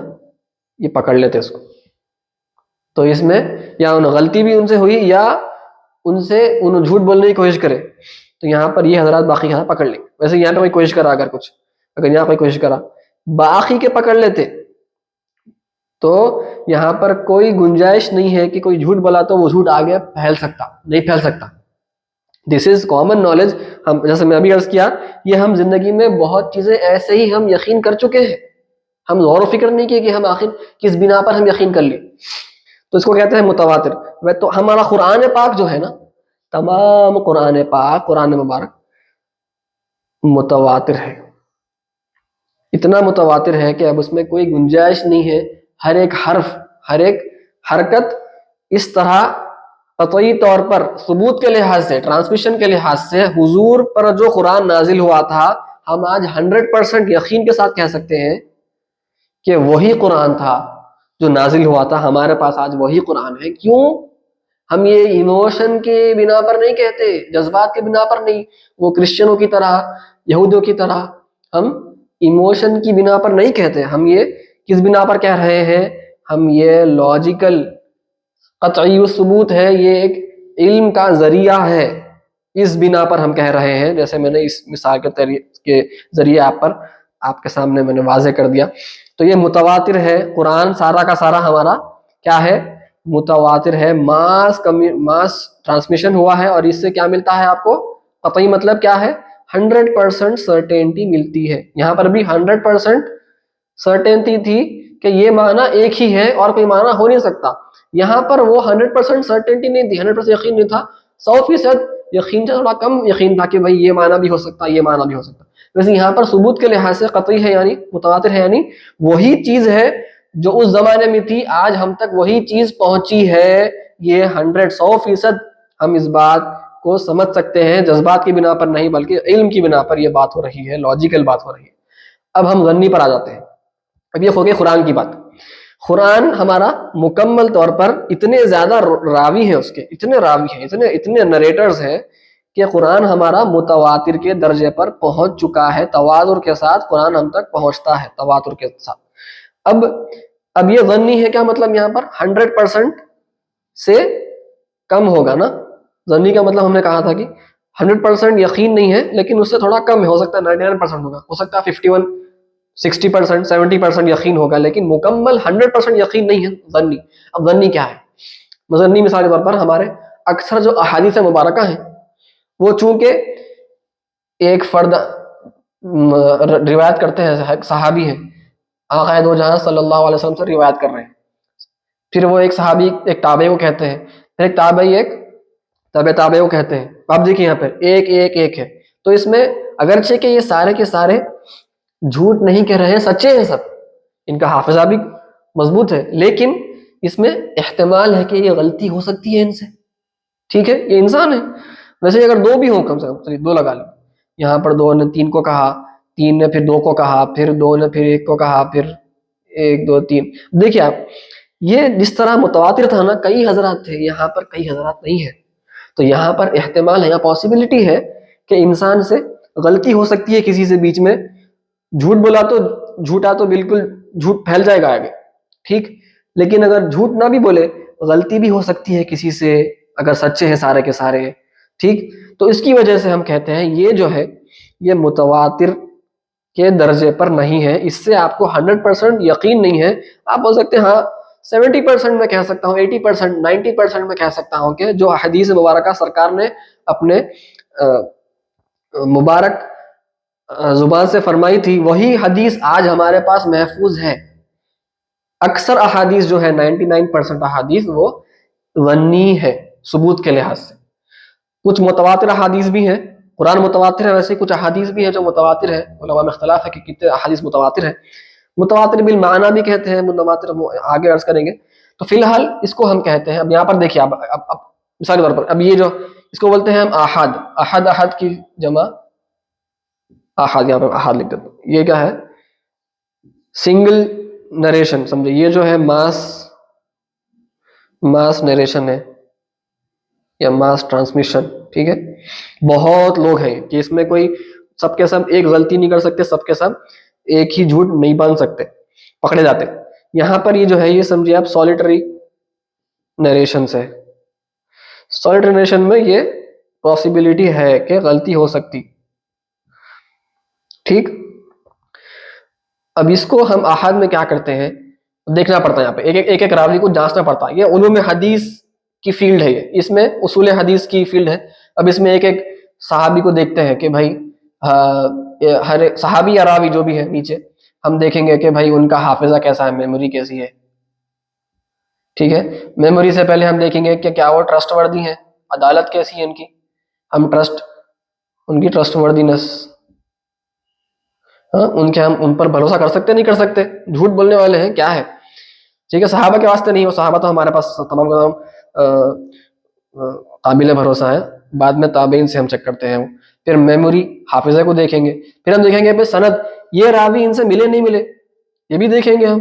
یہ پکڑ لیتے اس کو. تو اس میں یا غلطی بھی ان سے ہوئی یا ان سے انہوں جھوٹ بولنے کی کوشش کرے، تو یہاں پر یہ حضرات باقی یہاں پکڑ لیں. ویسے یہاں پہ کوئی کوشش کرا، اگر یہاں کوئی کوشش کرا باقی کے پکڑ لیتے، تو یہاں پر کوئی گنجائش نہیں ہے کہ کوئی جھوٹ بولا تو وہ جھوٹ آگے پھیل سکتا، نہیں پھیل سکتا. دس از کامن نالج. ہم جیسے میں ابھی عرض کیا، یہ ہم زندگی میں بہت چیزیں ایسے ہی ہم یقین کر چکے ہیں، ہم غور و فکر نہیں کیے کہ ہم آخر کس بنا پر ہم یقین کر لیے. تو اس کو کہتے ہیں متواتر. تو ہمارا قرآن پاک جو ہے نا، تمام قرآن پاک، قرآن مبارک متواتر ہے. اتنا متواتر ہے کہ اب اس میں کوئی گنجائش نہیں ہے. ہر ایک حرف، ہر ایک حرکت اس طرح قطعی طور پر ثبوت کے لحاظ سے، ٹرانسمیشن کے لحاظ سے حضور پر جو قرآن نازل ہوا تھا، ہم آج 100% یقین کے ساتھ کہہ سکتے ہیں کہ وہی قرآن تھا جو نازل ہوا تھا. ہمارے پاس آج وہی قرآن ہے. کیوں؟ ہم یہ ایموشن کے بنا پر نہیں کہتے، جذبات کے بنا پر نہیں. وہ کرسچنوں کی طرح، یہودیوں کی طرح ہم ایموشن کی بنا پر نہیں کہتے. ہم یہ کس بنا پر کہہ رہے ہیں؟ ہم یہ لاجیکل قطعی ثبوت ہے، یہ ایک علم کا ذریعہ ہے، اس بنا پر ہم کہہ رہے ہیں. جیسے میں نے اس مثال کے ذریعے آپ کے سامنے میں نے واضح کر دیا. تو یہ متواتر ہے. قرآن سارا کا سارا ہمارا کیا ہے؟ متواتر ہے. ماس ٹرانسمیشن ہوا ہے، اور اس سے کیا ملتا ہے آپ کو؟ قطعی مطلب کیا ہے؟ 100% سرٹینٹی ملتی ہے. یہاں پر بھی 100% سرٹینٹی تھی کہ یہ معنی ایک ہی ہے اور کوئی معنی ہو نہیں سکتا. یہاں پر وہ 100% سرٹنٹی نہیں تھی, 100% یقین نہیں تھا, 100% یقین تھا, تھوڑا کم یقین تھا کہ بھائی یہ معنی بھی ہو سکتا ہے, یہ معنی بھی ہو سکتا ہے. ویسے یہاں پر ثبوت کے لحاظ سے قطعی ہے, یعنی متواتر ہے, یعنی وہی چیز ہے جو اس زمانے میں تھی, آج ہم تک وہی چیز پہنچی ہے. یہ 100% ہم اس بات کو سمجھ سکتے ہیں, جذبات کی بنا پر نہیں بلکہ علم کی بنا پر یہ بات ہو رہی ہے, لاجیکل بات ہو رہی ہے. اب ہم ظنی پر آ جاتے ہیں. اب یہ ہو گئی قرآن کی بات. قرآن ہمارا مکمل طور پر اتنے زیادہ راوی ہیں, اس کے اتنے راوی ہیں, اتنے نریٹرز ہیں کہ قرآن ہمارا متواتر کے درجے پر پہنچ چکا ہے. تواتر کے ساتھ قرآن ہم تک پہنچتا ہے, تواتر کے ساتھ. اب یہ ظنی ہے, کیا مطلب یہاں پر 100% سے کم ہوگا نا. ظنی کا مطلب ہم نے کہا تھا کہ 100% یقین نہیں ہے لیکن اس سے تھوڑا کم ہے, ہو سکتا ہے 99% ہوگا, ہو سکتا ہے 51, 60%, 70% یقین ہوگا, لیکن مکمل 100% یقین نہیں ہے ظنی. اب ظنی کیا ہے؟ ظنی مثال کے طور پر ہمارے اکثر جو احادیث مبارکہ ہیں وہ چونکہ ایک فرد روایت کرتے ہیں, صحابی ہیں, آقا دو جہاں صلی اللہ علیہ وسلم سے روایت کر رہے ہیں, پھر وہ ایک صحابی ایک تابعی کو کہتے ہیں, پھر ایک تابعی ایک تابعی کو کہتے ہیں. آپ دیکھیں یہاں پہ ایک ایک ایک ہے, تو اس میں اگرچہ کہ یہ سارے کے سارے جھوٹ نہیں کہہ رہے ہیں, سچے ہیں سب, ان کا حافظہ بھی مضبوط ہے, لیکن اس میں احتمال ہے کہ یہ غلطی ہو سکتی ہے ان سے. ٹھیک ہے, یہ انسان ہے. ویسے اگر دو بھی ہوں, کم سے کم چلیے دو لگا لیں, یہاں پر 2 نے 3 کو کہا, 3 نے پھر 2 کو کہا, پھر 2 نے پھر 1 کو کہا, پھر 1 2 3. دیکھیے آپ, یہ جس طرح متواتر تھا نا, کئی حضرات تھے, یہاں پر کئی حضرات نہیں ہیں. تو یہاں پر احتمال ہے یا پاسبلٹی ہے کہ انسان سے غلطی ہو سکتی ہے کسی سے بیچ میں. جھوٹ بولا تو جھوٹا تو بالکل جھوٹ پھیل جائے گا آگے, ٹھیک, لیکن اگر جھوٹ نہ بھی بولے غلطی بھی ہو سکتی ہے کسی سے, اگر سچے ہیں سارے کے سارے, ٹھیک. تو اس کی وجہ سے ہم کہتے ہیں یہ جو ہے یہ متواتر کے درجے پر نہیں ہے, اس سے آپ کو 100% یقین نہیں ہے. آپ بول سکتے ہیں ہاں 70% میں کہہ سکتا ہوں, 80%, 90% میں کہہ سکتا ہوں کہ جو حدیث مبارکہ سرکار نے اپنے مبارک زبان سے فرمائی تھی وہی حدیث آج ہمارے پاس محفوظ ہے. اکثر احادیث جو ہے 99% احادیث وہ ظنی ہے ثبوت کے لحاظ سے. کچھ متواتر احادیث بھی ہیں, قرآن متواتر ہے, ویسے کچھ احادیث بھی ہیں جو متواتر ہے, علماء میں اختلاف ہے کہ کتنے احادیث متواتر ہیں. متواتر بالمعنی بھی کہتے ہیں, متواتر آگے عرض کریں گے. تو فی الحال اس کو ہم کہتے ہیں, اب یہاں پر دیکھیے اب مثال کے طور پر, اب یہ جو اس کو بولتے ہیں ہم احاد, احد کی جمع احاد, یہاں پر احاد لکھ دیتے ہیں. یہ کیا ہے؟ سنگل نریشن, سمجھے, یہ جو ہے ماس نریشن ہے یا ماس ٹرانسمیشن, ٹھیک ہے. بہت لوگ ہیں کہ اس میں کوئی سب کے سب ایک غلطی نہیں کر سکتے, سب کے سب ایک ہی جھوٹ نہیں باندھ سکتے, پکڑے جاتے. یہاں پر یہ جو ہے یہ سمجھیے آپ سولیٹری نریشن سے, سولیٹری نریشن میں یہ پاسبلٹی ہے کہ غلطی ہو سکتی, ٹھیک. اب اس کو ہم احاد میں کیا کرتے ہیں, دیکھنا پڑتا ہے, یہاں پہ ایک ایک راوی کو جانچنا پڑتا ہے. یہ علوم حدیث کی فیلڈ ہے, اس میں اصول حدیث کی فیلڈ ہے. اب اس میں ایک ایک صحابی کو دیکھتے ہیں کہ بھائی ہر صحابی یا راوی جو بھی ہے نیچے, ہم دیکھیں گے کہ بھائی ان کا حافظہ کیسا ہے, میموری کیسی ہے, ٹھیک ہے. میموری سے پہلے ہم دیکھیں گے کہ کیا وہ ٹرسٹ وردی ہیں, عدالت کیسی ہے ان کی, ہم ان کی ٹرسٹ وردینس, ہم ان پر بھروسہ کر سکتے نہیں کر سکتے, جھوٹ بولنے والے ہیں کیا ہے, ٹھیک ہے. صحابہ کے واسطے نہیں, وہ صحابہ تو ہمارے پاس تمام قابل بھروسہ ہے, بعد میں تابعین سے ہم چیک کرتے ہیں. پھر میموری حافظہ کو دیکھیں گے, پھر ہم دیکھیں گے پھر سند, یہ راوی ان سے ملے نہیں ملے, یہ بھی دیکھیں گے ہم.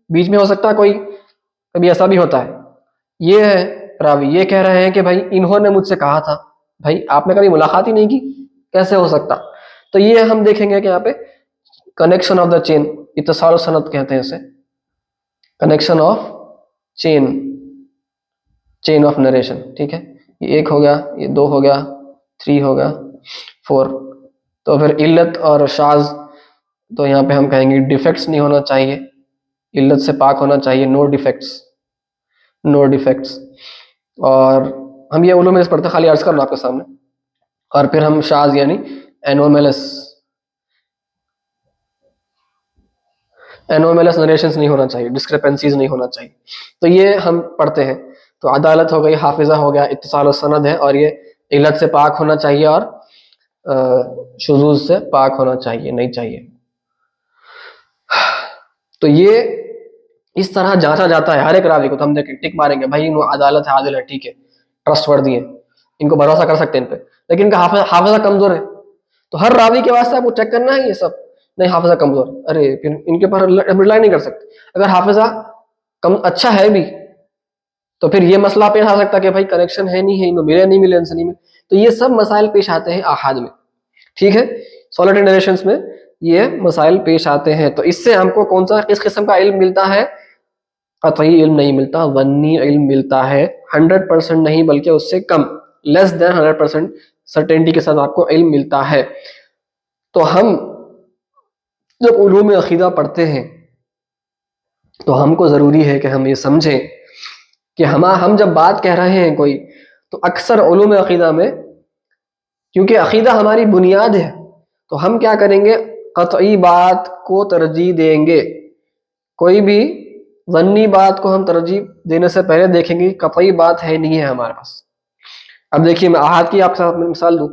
بیچ میں ہو سکتا ہے کوئی کبھی ایسا بھی ہوتا ہے, یہ ہے راوی یہ کہہ رہے ہیں کہ بھائی انہوں نے مجھ سے کہا تھا, بھائی آپ نے کبھی ملاقات ہی نہیں کی, کیسے ہو سکتا. تو یہ ہم دیکھیں گے کہ یہاں پہ کنیکشن آف دا چین, اتصال و سند کہتے ہیں اسے, connection of chain of narration, ٹھیک ہے. یہ 1 ہو گیا, یہ 2 ہو گیا, 3 ہو گیا, 4. تو پھر علت اور شاذ, تو یہاں پہ ہم کہیں گے ڈیفیکٹس نہیں ہونا چاہیے, علت سے پاک ہونا چاہیے, نو ڈیفیکٹس. اور ہم یہ علوم میں پڑھتے, خالی عرض کرنا آپ کے سامنے. اور پھر ہم شاذ یعنی اینوملس. انوملس نریشنز نہیں ہونا چاہیے، ڈسکرپنسیز نہیں ہونا چاہیے. تو یہ ہم پڑھتے ہیں. تو عدالت ہو گئی، حافظہ ہو گیا، اتصال و سند ہے، اور یہ علت سے پاک ہونا چاہیے اور شذوذ سے پاک ہونا چاہیے، نہیں چاہیے. تو یہ اس طرح جانچا جاتا ہے ہر ایک راوی کو. تو ہم دیکھیں ٹک ماریں گے بھائی ان عدالت ہے، عادل ہے، ٹھیک ہے، ٹرسٹ وردی ہے، ان کو بھروسہ کر سکتے ہیں ان پہ. لیکن ان کا حافظہ کمزور ہے، تو ہر راوی کے واسطے آپ کو چیک کرنا ہے یہ سب. نہیں حافظہ کمزور، ارے پھر ان کے اوپر ریلائی نہیں کر سکتے. اگر حافظہ اچھا ہے بھی تو پھر یہ مسئلہ پیش آ سکتا ہے کہ بھائی کریکشن ہے نہیں ہے، ملے نہیں ملے ان سے نہیں ملے. تو یہ سب مسائل پیش آتے ہیں آحاد میں، ٹھیک ہے. سولٹری نریشنز میں یہ مسائل پیش آتے ہیں. تو اس سے ہم کو کون سا کس قسم کا علم ملتا ہے؟ قطعی علم نہیں ملتا، ظنی علم ملتا ہے. 100% نہیں بلکہ اس سے کم، لیس دین 100% سرٹینٹی کے ساتھ آپ کو علم ملتا ہے. تو ہم جب علوم عقیدہ پڑھتے ہیں تو ہم کو ضروری ہے کہ ہم یہ سمجھیں کہ ہم جب بات کہہ رہے ہیں کوئی، تو اکثر علوم عقیدہ میں کیونکہ عقیدہ ہماری بنیاد ہے، تو ہم کیا کریں گے؟ قطعی بات کو ترجیح دیں گے. کوئی بھی ظنی بات کو ہم ترجیح دینے سے پہلے دیکھیں گے قطعی بات ہے نہیں ہے ہمارے پاس. اب دیکھیے میں احاد کی آپ کے ساتھ مثال دوں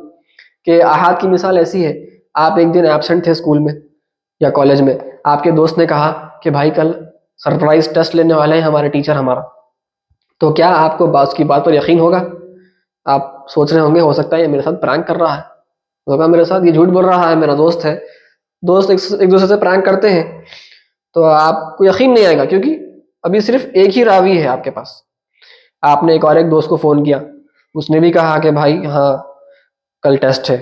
کہ احاد کی مثال ایسی ہے. آپ ایک دن ایبسنٹ تھے اسکول میں یا کالج میں، آپ کے دوست نے کہا کہ بھائی کل سرپرائز ٹیسٹ لینے والے ہیں ہمارے ٹیچر ہمارا. تو کیا آپ کو اس کی بات پر یقین ہوگا؟ آپ سوچ رہے ہوں گے ہو سکتا ہے یہ میرے ساتھ پرانک کر رہا ہے، ہوگا میرے ساتھ یہ جھوٹ بول رہا ہے، میرا دوست ہے. دوست ایک دوسرے سے پرانک کرتے ہیں تو آپ کو یقین نہیں آئے گا، کیونکہ ابھی صرف ایک ہی راوی ہے آپ کے پاس. آپ نے ایک دوست کو فون کیا، اس نے بھی کہا کہ بھائی ہاں کل ٹیسٹ ہے،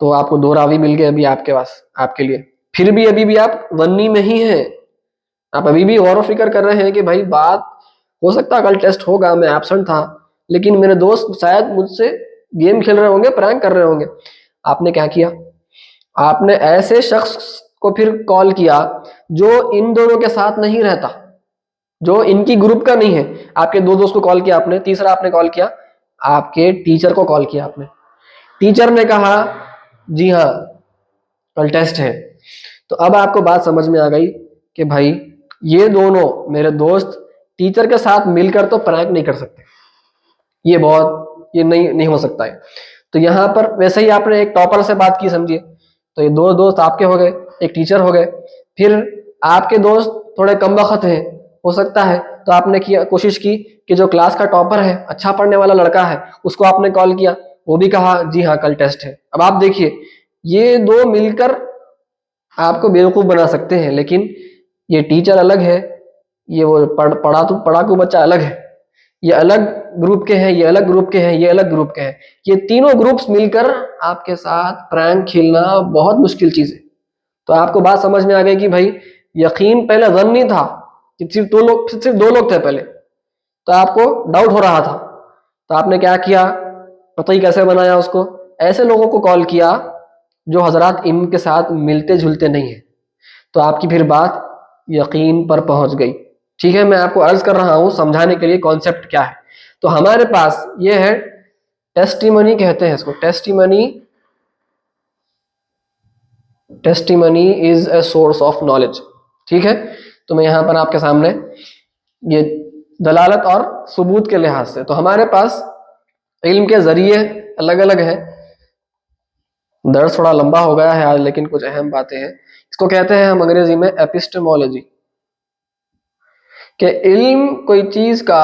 تو آپ کو 2 راوی مل گئے ابھی آپ کے پاس آپ کے لیے. پھر بھی ابھی بھی آپ ظنی میں ہی ہیں، آپ ابھی بھی غور و فکر کر رہے ہیں کہ بھائی بات ہو سکتا ہے کل ٹیسٹ ہوگا، میں ایبسنٹ تھا، لیکن میرے دوست شاید مجھ سے گیم کھیل رہے ہوں گے، پرینک کر رہے ہوں گے. آپ نے کیا کیا؟ آپ نے ایسے شخص کو پھر کال کیا جو ان دونوں کے ساتھ نہیں رہتا، جو ان کی گروپ کا نہیں ہے. آپ کے 2 دوست کو کال کیا آپ نے، تیسرا آپ نے کال کیا آپ کے ٹیچر کو کال کیا آپ نے. ٹیچر نے کہا جی ہاں کل ٹیسٹ ہے. تو اب آپ کو بات سمجھ میں آ گئی کہ بھائی یہ دونوں میرے دوست ٹیچر کے ساتھ مل کر تو پرینک نہیں کر سکتے، یہ نہیں ہو سکتا ہے. تو یہاں پر ویسے ہی آپ نے ایک ٹاپر سے بات کی سمجھیے، تو یہ 2 دوست آپ کے ہو گئے، ایک ٹیچر ہو گئے. پھر آپ کے دوست تھوڑے کم وقت ہیں، ہو سکتا ہے، تو آپ نے کوشش کی کہ جو کلاس کا ٹاپر ہے، اچھا پڑھنے والا لڑکا ہے، اس کو آپ نے کال کیا، وہ بھی کہا جی ہاں کل ٹیسٹ ہے. اب آپ دیکھیے یہ 2 مل کر آپ کو بیوقوف بنا سکتے ہیں، لیکن یہ ٹیچر الگ ہے، یہ وہ پڑھاکو بچہ الگ ہے. یہ الگ گروپ کے ہیں، یہ الگ گروپ کے ہیں، یہ الگ گروپ کے ہیں. یہ تینوں گروپس مل کر آپ کے ساتھ پرینک کھیلنا بہت مشکل چیز ہے. تو آپ کو بات سمجھ میں آ گئی کہ بھائی یقین پہلے ظنی تھا کہ صرف 2 لوگ تھے پہلے، تو آپ کو ڈاؤٹ ہو رہا تھا. تو آپ نے کیا کیا؟ قطعی کیسے بنایا اس کو؟ ایسے لوگوں کو کال کیا جو حضرات ان کے ساتھ ملتے جھلتے نہیں ہیں. تو آپ کی پھر بات یقین پر پہنچ گئی. ٹھیک ہے، میں آپ کو عرض کر رہا ہوں سمجھانے کے لیے کانسیپٹ کیا ہے. تو ہمارے پاس یہ ہے ٹیسٹیمنی کہتے ہیں اس کو. Testimony is a source of knowledge. ٹھیک ہے، تو میں یہاں پر آپ کے سامنے یہ دلالت اور ثبوت کے لحاظ سے، تو ہمارے پاس علم کے ذریعے الگ الگ ہیں. درس تھوڑا لمبا ہو گیا ہے آج، لیکن کچھ اہم باتیں ہیں. اس کو کہتے ہیں ہم انگریزی میں ایپسٹمولوجی، کہ علم کوئی چیز کا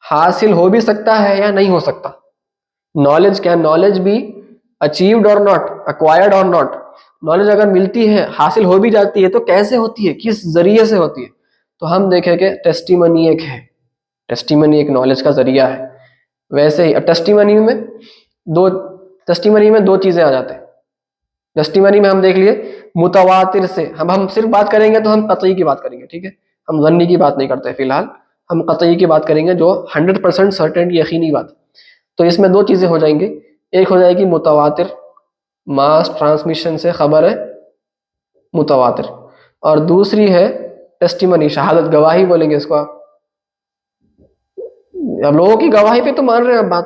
حاصل ہو بھی سکتا ہے یا نہیں ہو سکتا. نالج کیا؟ نالج بھی اچیوڈ اور ناٹ، اکوائرڈ اور ناٹ. نالج اگر ملتی ہے، حاصل ہو بھی جاتی ہے، تو کیسے ہوتی ہے، کس ذریعے سے ہوتی ہے؟ تو ہم دیکھیں کہ ٹیسٹیمنی ایک ہے، ٹیسٹیمنی ایک نالج کا ذریعہ ہے. ویسے ہی ٹیسٹیمنی میں 2 چیزیں آ جاتے ہیں. ٹیسٹیمنی میں ہم دیکھ لیے متواتر سے، ہم صرف بات کریں گے تو ہم قطعی کی بات کریں گے. ٹھیک ہے، ہم ظنی کی بات نہیں کرتے فی الحال، ہم قطعی کی بات کریں گے جو 100% سرٹن یقینی بات. تو اس میں 2 چیزیں ہو جائیں گی. ایک ہو جائے گی متواتر، ماس ٹرانسمیشن سے خبر ہے متواتر، اور دوسری ہے ٹیسٹیمنی، شہادت، گواہی بولیں گے اس کو آپ. اب لوگوں کی گواہی پہ تو مان رہے ہیں آپ بات.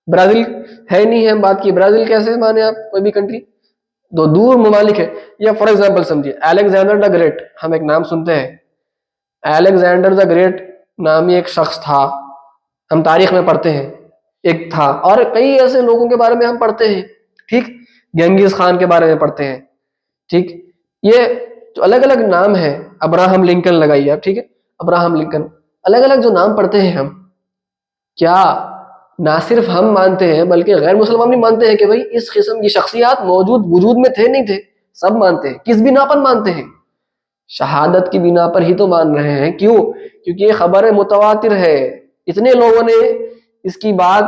برازیل ہے نہیں ہے، بات کی برازیل کیسے مانے آپ؟ کوئی بھی کنٹری دو دور ممالک ہے. یا فار ایگزامپل سمجھیے الیگزینڈر دا گریٹ، ہم ایک نام سنتے ہیں، الیگزینڈر دا گریٹ نامی ایک شخص تھا، ہم تاریخ میں پڑھتے ہیں ایک تھا، اور کئی ایسے لوگوں کے بارے میں ہم پڑھتے ہیں، ٹھیک، گنگیز خان کے بارے میں پڑھتے ہیں، ٹھیک. یہ جو الگ الگ نام ہے، ابراہم لنکن لگائیے آپ، ٹھیک ہے، ابراہم لنکن، الگ الگ جو نام پڑھتے ہیں ہم، کیا نہ صرف ہم مانتے ہیں بلکہ غیر مسلمان بھی مانتے ہیں کہ بھائی اس قسم کی شخصیات موجود وجود میں تھے نہیں تھے؟ سب مانتے ہیں. کس بنا پر مانتے ہیں؟ شہادت کی بنا پر ہی تو مان رہے ہیں. کیوں؟ کیونکہ یہ خبر متواتر ہے، اتنے لوگوں نے اس کی بات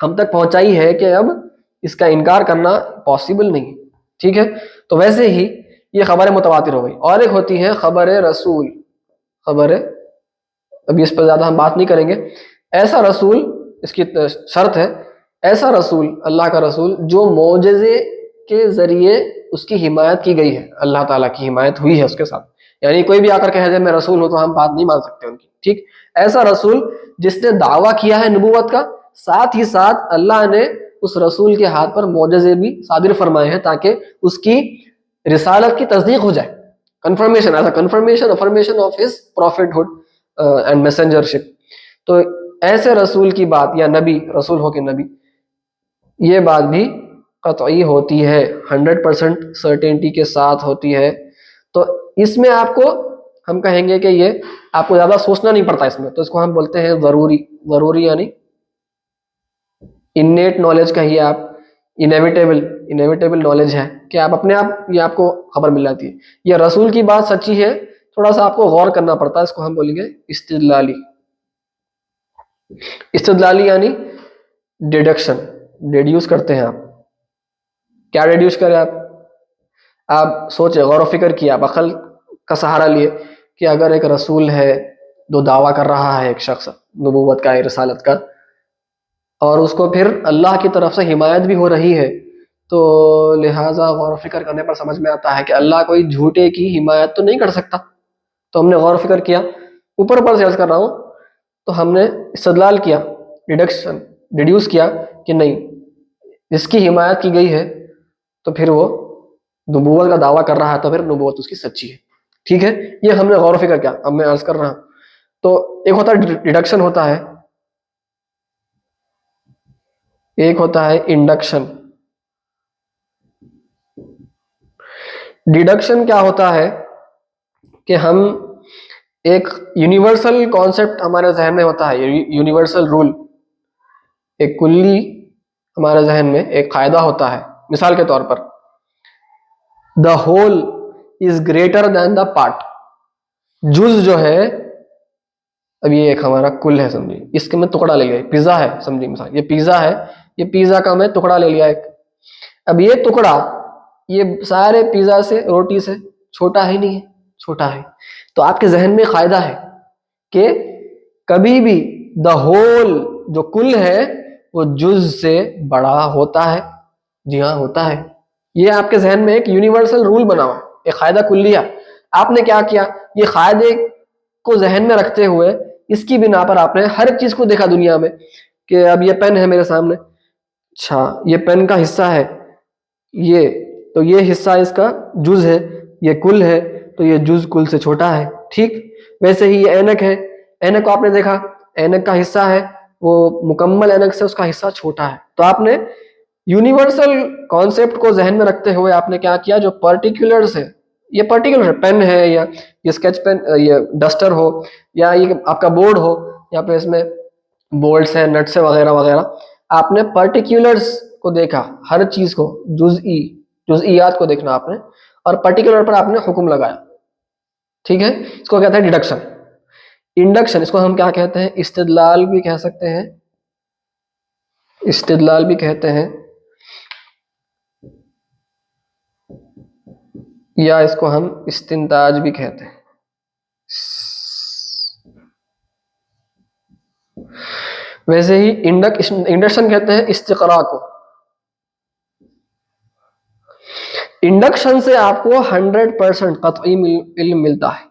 ہم تک پہنچائی ہے کہ اب اس کا انکار کرنا پاسبل نہیں. ٹھیک ہے، تو ویسے ہی یہ خبر متواتر ہو گئی. اور ایک ہوتی ہے خبر رسول. خبر، ابھی اس پر زیادہ ہم بات نہیں کریں گے. ایسا رسول، اس کی شرط ہے، ایسا رسول، اللہ کا رسول جو معجزے کے ذریعے اس کی حمایت کی گئی ہے، اللہ تعالیٰ کی حمایت ہوئی ہے اس کے ساتھ. یعنی کوئی بھی آ کر کہہ دے میں رسول ہوں تو ہم بات نہیں مان سکتے ان کی. ٹھیک، ایسا رسول جس نے دعویٰ کیا ہے نبوت کا، ساتھ ہی ساتھ اللہ نے اس رسول کے ہاتھ پر معجزے بھی صادر فرمائے ہیں تاکہ اس کی رسالت کی تصدیق ہو جائے. Confirmation, as a confirmation affirmation of his prophethood and messengership. تو ایسے رسول کی بات، یا نبی، رسول ہو کے نبی، یہ بات بھی قطعی ہوتی ہے، 100% سرٹینٹی کے ساتھ ہوتی ہے. تو اس میں آپ کو ہم کہیں گے کہ یہ آپ کو زیادہ سوچنا نہیں پڑتا اس میں، تو اس کو ہم بولتے ہیں ضروری. ضروری یعنی انیٹ نالج کہیے آپ، انیویٹیبل نالج ہے کہ آپ اپنے آپ یہ آپ کو خبر مل جاتی ہے. یہ رسول کی بات سچی ہے، تھوڑا سا آپ کو غور کرنا پڑتا ہے، اس کو ہم بولیں گے استدلالی. استدلالی یعنی ڈیڈکشن، ڈیڈیوس کرتے ہیں آپ. کیا ڈیڈیوس کریں آپ سوچے، غور و فکر کیا، آپ عقل کا سہارا لیے کہ اگر ایک رسول ہے، جو دعویٰ کر رہا ہے ایک شخص نبوت کا، رسالت کا، اور اس کو پھر اللہ کی طرف سے حمایت بھی ہو رہی ہے، تو لہٰذا غور و فکر کرنے پر سمجھ میں آتا ہے کہ اللہ کوئی جھوٹے کی حمایت تو نہیں کر سکتا. تو ہم نے غور و فکر کیا، اوپر سے عرض کر رہا ہوں، تو ہم نے استدلال کیا، ڈیڈیوس کیا کہ نہیں، جس کی حمایت کی گئی ہے تو پھر وہ نبوت کا دعویٰ کر رہا ہے، تو پھر نبوت اس کی سچی ہے. ٹھیک ہے، یہ ہم نے غور و فکر کیا. اب میں عرض کر رہا ہوں، تو ایک ہوتا ہے ڈیڈکشن، ہوتا ہے ایک ہوتا ہے انڈکشن. ڈیڈکشن کیا ہوتا ہے کہ ہم ایک یونیورسل کانسیپٹ ہمارے ذہن میں ہوتا ہے، یونیورسل رول، ایک کلی ہمارے ذہن میں ایک قاعدہ ہوتا ہے. مثال کے طور پر the whole is greater than the part. جز جو ہے، اب یہ ایک ہمارا کل ہے سمجھیے، اس کے میں ٹکڑا لے لیا. پیزا ہے سمجھیے، مثال یہ پیزا ہے، یہ پیزا کا میں ٹکڑا لے لیا ایک. اب یہ ٹکڑا یہ سارے پیزا سے، روٹی سے چھوٹا ہے نہیں ہے؟ چھوٹا ہے. تو آپ کے ذہن میں قاعدہ ہے کہ کبھی بھی دا ہول جو کل ہے وہ جز سے بڑا ہوتا ہے. جی ہاں، ہوتا ہے. یہ آپ کے ذہن میں ایک یونیورسل رول بنا ہوا، ایک قاعدہ کلیہ. آپ نے کیا کیا، یہ قاعدے کو ذہن میں رکھتے ہوئے اس کی بنا پر آپ نے ہر چیز کو دیکھا دنیا میں، کہ اب یہ پین ہے میرے سامنے، اچھا یہ پین کا حصہ ہے یہ، تو یہ حصہ اس کا جز ہے، یہ کل ہے تو یہ جز کل سے چھوٹا ہے. ٹھیک، ویسے ہی یہ اینک ہے، اینک کو آپ نے دیکھا، اینک کا حصہ ہے وہ مکمل اینک سے اس کا حصہ چھوٹا ہے. تو آپ نے یونیورسل کانسیپٹ کو ذہن میں رکھتے ہوئے آپ نے کیا کیا، جو پرٹیکولرز ہے، یہ پرٹیکولر پین ہے، یا یہ اسکیچ پین، یہ ڈسٹر ہو، یا یہ آپ کا بورڈ ہو، یا پہ اس میں بولٹس ہیں، نٹس وغیرہ وغیرہ، آپ نے پرٹیکولرز کو دیکھا، ہر چیز کو، جزئیات کو دیکھنا آپ نے، اور پرٹیکولر پر آپ نے حکم لگایا. ٹھیک ہے، اس کو کہتے ہیں ڈیڈکشن. انڈکشن، اس کو ہم کیا کہتے ہیں، استدلال بھی کہہ سکتے ہیں، استدلال بھی کہتے ہیں، یا اس کو ہم استنتاج بھی کہتے ہیں. ویسے ہی انڈکشن کہتے ہیں استقراء کو. انڈکشن سے آپ کو 100% قطعی علم ملتا ہے،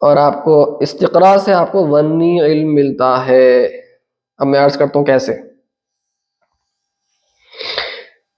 اور آپ کو استقراء سے آپ کو ظنی علم ملتا ہے. اب میں عرض کرتا ہوں کیسے.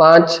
5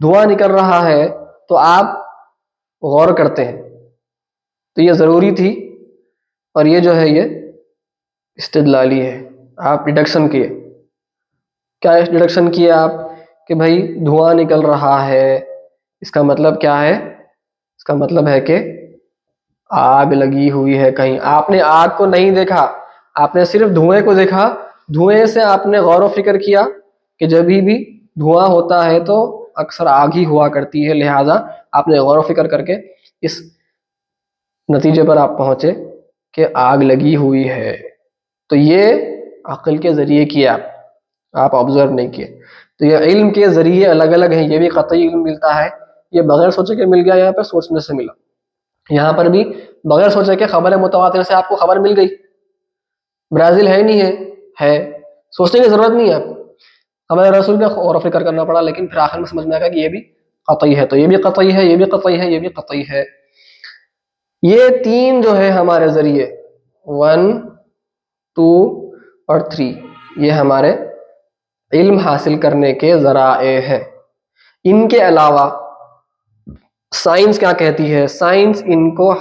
دھواں نکل رہا ہے تو آپ غور کرتے ہیں، تو یہ ضروری تھی، اور یہ جو ہے یہ استدلالی ہے. آپ ڈیڈکشن کیے. کیا ڈیڈکشن کیے آپ؟ کہ بھائی دھواں نکل رہا ہے، اس کا مطلب کیا ہے؟ اس کا مطلب ہے کہ آگ لگی ہوئی ہے کہیں. آپ نے آگ کو نہیں دیکھا، آپ نے صرف دھوئیں کو دیکھا. دھوئیں سے آپ نے غور و فکر کیا کہ جب بھی دھواں ہوتا ہے تو اکثر آگ ہی ہوا کرتی ہے، لہٰذا آپ نے غور و فکر کر کے اس نتیجے پر آپ پہنچے کہ آگ لگی ہوئی ہے. تو یہ عقل کے ذریعے کیا، آپ آبزرو نہیں کیے. تو یہ علم کے ذریعے الگ الگ ہیں. یہ بھی قطعی علم ملتا ہے، یہ بغیر سوچے کے مل گیا، یہاں پہ سوچنے سے ملا. یہاں پر بھی بغیر سوچے کہ خبر متواتر سے آپ کو خبر مل گئی. برازیل ہے نہیں ہے سوچنے کی ضرورت نہیں ہے آپ کو، خبر رسول پہ غور و فکر کرنا پڑا، لیکن پھر آخر میں سمجھ میں آ گیا کہ یہ بھی قطعی ہے. تو یہ بھی قطعی ہے، یہ بھی قطعی ہے، یہ بھی قطعی ہے. یہ تین جو ہے ہمارے ذریعے 1 2 اور 3 یہ ہمارے علم حاصل کرنے کے ذرائع ہیں. ان کے علاوہ سائنس کیا کہتی ہے؟ سائنس ان کو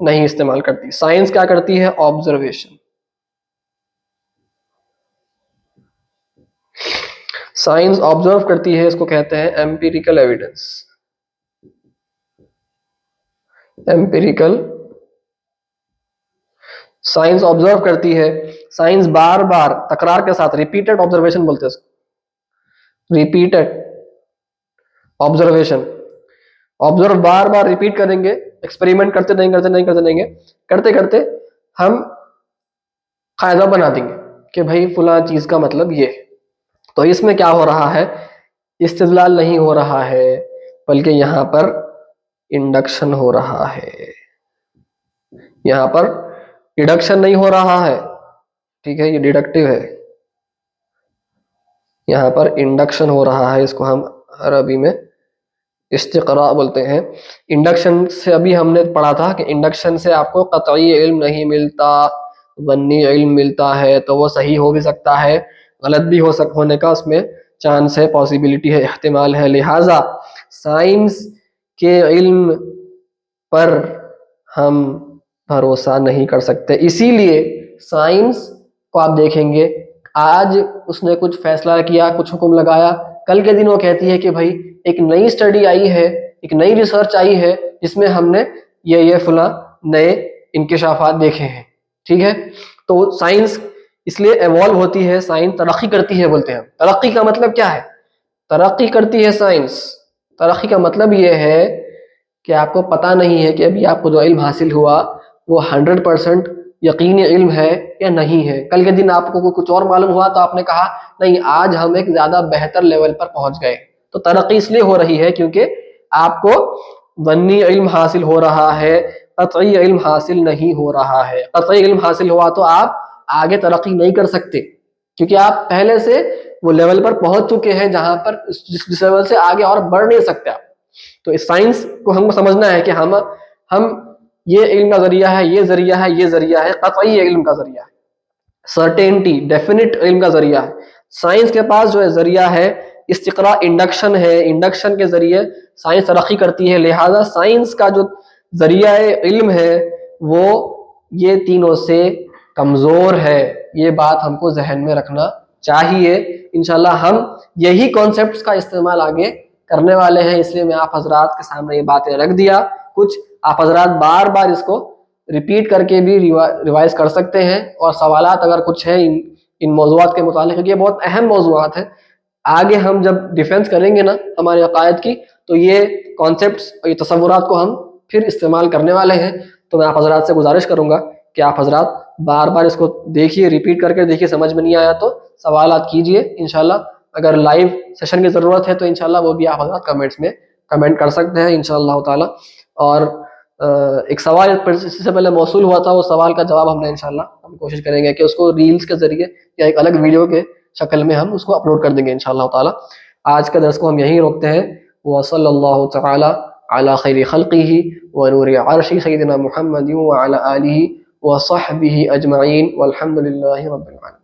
نہیں استعمال کرتی. سائنس کیا کرتی ہے؟ آبزرویشن. سائنس آبزرو کرتی ہے، اس کو کہتے ہیں ایمپیریکل ایویڈنس. ایمپیریکل سائنس آبزرو کرتی ہے. سائنس بار بار تکرار کے ساتھ، ریپیٹڈ آبزرویشن بولتے ہیں اس کو، ریپیٹڈ آبزرویشن. آبزرو بار بار ریپیٹ کریں گے، ایکسپیریمنٹ کرتے رہیں گے، کرتے کرتے ہم قاعدہ بنا دیں گے کہ بھائی فلاں چیز کا مطلب یہ. تو اس میں کیا ہو رہا ہے؟ استدلال نہیں ہو رہا ہے، بلکہ یہاں پر انڈکشن ہو رہا ہے. یہاں پر ڈیڈکشن نہیں ہو رہا ہے، ٹھیک ہے، یہ ڈیڈکٹیو ہے. یہاں پر انڈکشن ہو رہا ہے، اس کو ہم عربی میں استقراء بولتے ہیں. انڈکشن سے ابھی ہم نے پڑھا تھا کہ انڈکشن سے آپ کو قطعی علم نہیں ملتا، ظنی علم ملتا ہے. تو وہ صحیح ہو بھی سکتا ہے، غلط بھی ہونے کا اس میں چانس ہے، پاسبلٹی ہے، احتمال ہے. لہٰذا سائنس کے علم پر ہم بھروسہ نہیں کر سکتے. اسی لیے سائنس کو آپ دیکھیں گے، آج اس نے کچھ فیصلہ کیا، کچھ حکم لگایا، کل کے دن وہ کہتی ہے کہ بھائی ایک نئی اسٹڈی آئی ہے، ایک نئی ریسرچ آئی ہے جس میں ہم نے یہ فلاں نئے انکشافات دیکھے ہیں. ٹھیک ہے، تو سائنس اس لیے ایوالو ہوتی ہے، سائنس ترقی کرتی ہے بولتے ہیں. ترقی کا مطلب کیا ہے؟ ترقی کرتی ہے سائنس. ترقی کا مطلب یہ ہے کہ آپ کو پتہ نہیں ہے کہ ابھی آپ کو جو علم حاصل ہوا وہ 100% یقینی علم ہے یا نہیں ہے. کل کے دن آپ کو کچھ اور معلوم ہوا تو آپ نے کہا نہیں، آج ہم ایک زیادہ بہتر لیول پر پہنچ گئے. تو ترقی اس لیے ہو رہی ہے کیونکہ آپ کو ظنی علم حاصل ہو رہا ہے، قطعی علم حاصل نہیں ہو رہا ہے. قطعی علم حاصل ہوا تو آپ آگے ترقی نہیں کر سکتے، کیونکہ آپ پہلے سے وہ لیول پر پہنچ چکے ہیں جہاں پر جس لیول سے آگے اور بڑھ نہیں سکتے آپ. تو اس سائنس کو ہم کو سمجھنا ہے کہ ہم یہ علم کا ذریعہ ہے، یہ ذریعہ ہے، یہ ذریعہ ہے، قطعی علم کا ذریعہ ہے، سرٹینٹی ڈیفینٹ علم کا ذریعہ ہے. سائنس کے پاس جو ہے ذریعہ ہے استقراء، انڈکشن ہے. انڈکشن کے ذریعے سائنس ترقی کرتی ہے. لہٰذا سائنس کا جو ذریعہ علم ہے وہ یہ تینوں سے کمزور ہے. یہ بات ہم کو ذہن میں رکھنا چاہیے. انشاءاللہ ہم یہی کانسیپٹس کا استعمال آگے کرنے والے ہیں، اس لیے میں آپ حضرات کے سامنے یہ باتیں رکھ دیا. کچھ آپ حضرات بار بار اس کو ریپیٹ کر کے بھی ریوائز کر سکتے ہیں، اور سوالات اگر کچھ ہیں ان موضوعات کے متعلق، کیونکہ یہ بہت اہم موضوعات ہیں. آگے ہم جب ڈیفینس کریں گے نا ہمارے عقائد کی، تو یہ کانسیپٹس اور یہ تصورات کو ہم پھر استعمال کرنے والے ہیں. تو میں آپ حضرات سے گزارش کروں گا کہ آپ حضرات بار بار اس کو دیکھیے، ریپیٹ کر کے دیکھیے. سمجھ میں نہیں آیا تو سوالات کیجئے. انشاءاللہ اگر لائیو سیشن کی ضرورت ہے تو انشاءاللہ وہ بھی آپ حضرات کمنٹس میں کمنٹ کر سکتے ہیں انشاءاللہ تعالی. اور ایک سوال اس سے پہلے موصول ہوا تھا، وہ سوال کا جواب ہم نے انشاءاللہ ہم کوشش کریں گے کہ اس کو ریلز کے ذریعے یا ایک الگ ویڈیو کے شکل میں ہم اس کو اپلوڈ کر دیں گے انشاءاللہ تعالی. آج کے درس کو ہم یہیں روکتے ہیں. وصلی اللہ تعالی علی خیر خلقہ ونور عرشہ سیدنا محمد وعلی آلہ وصحبہ اجمعین والحمد للہ رب العالمین.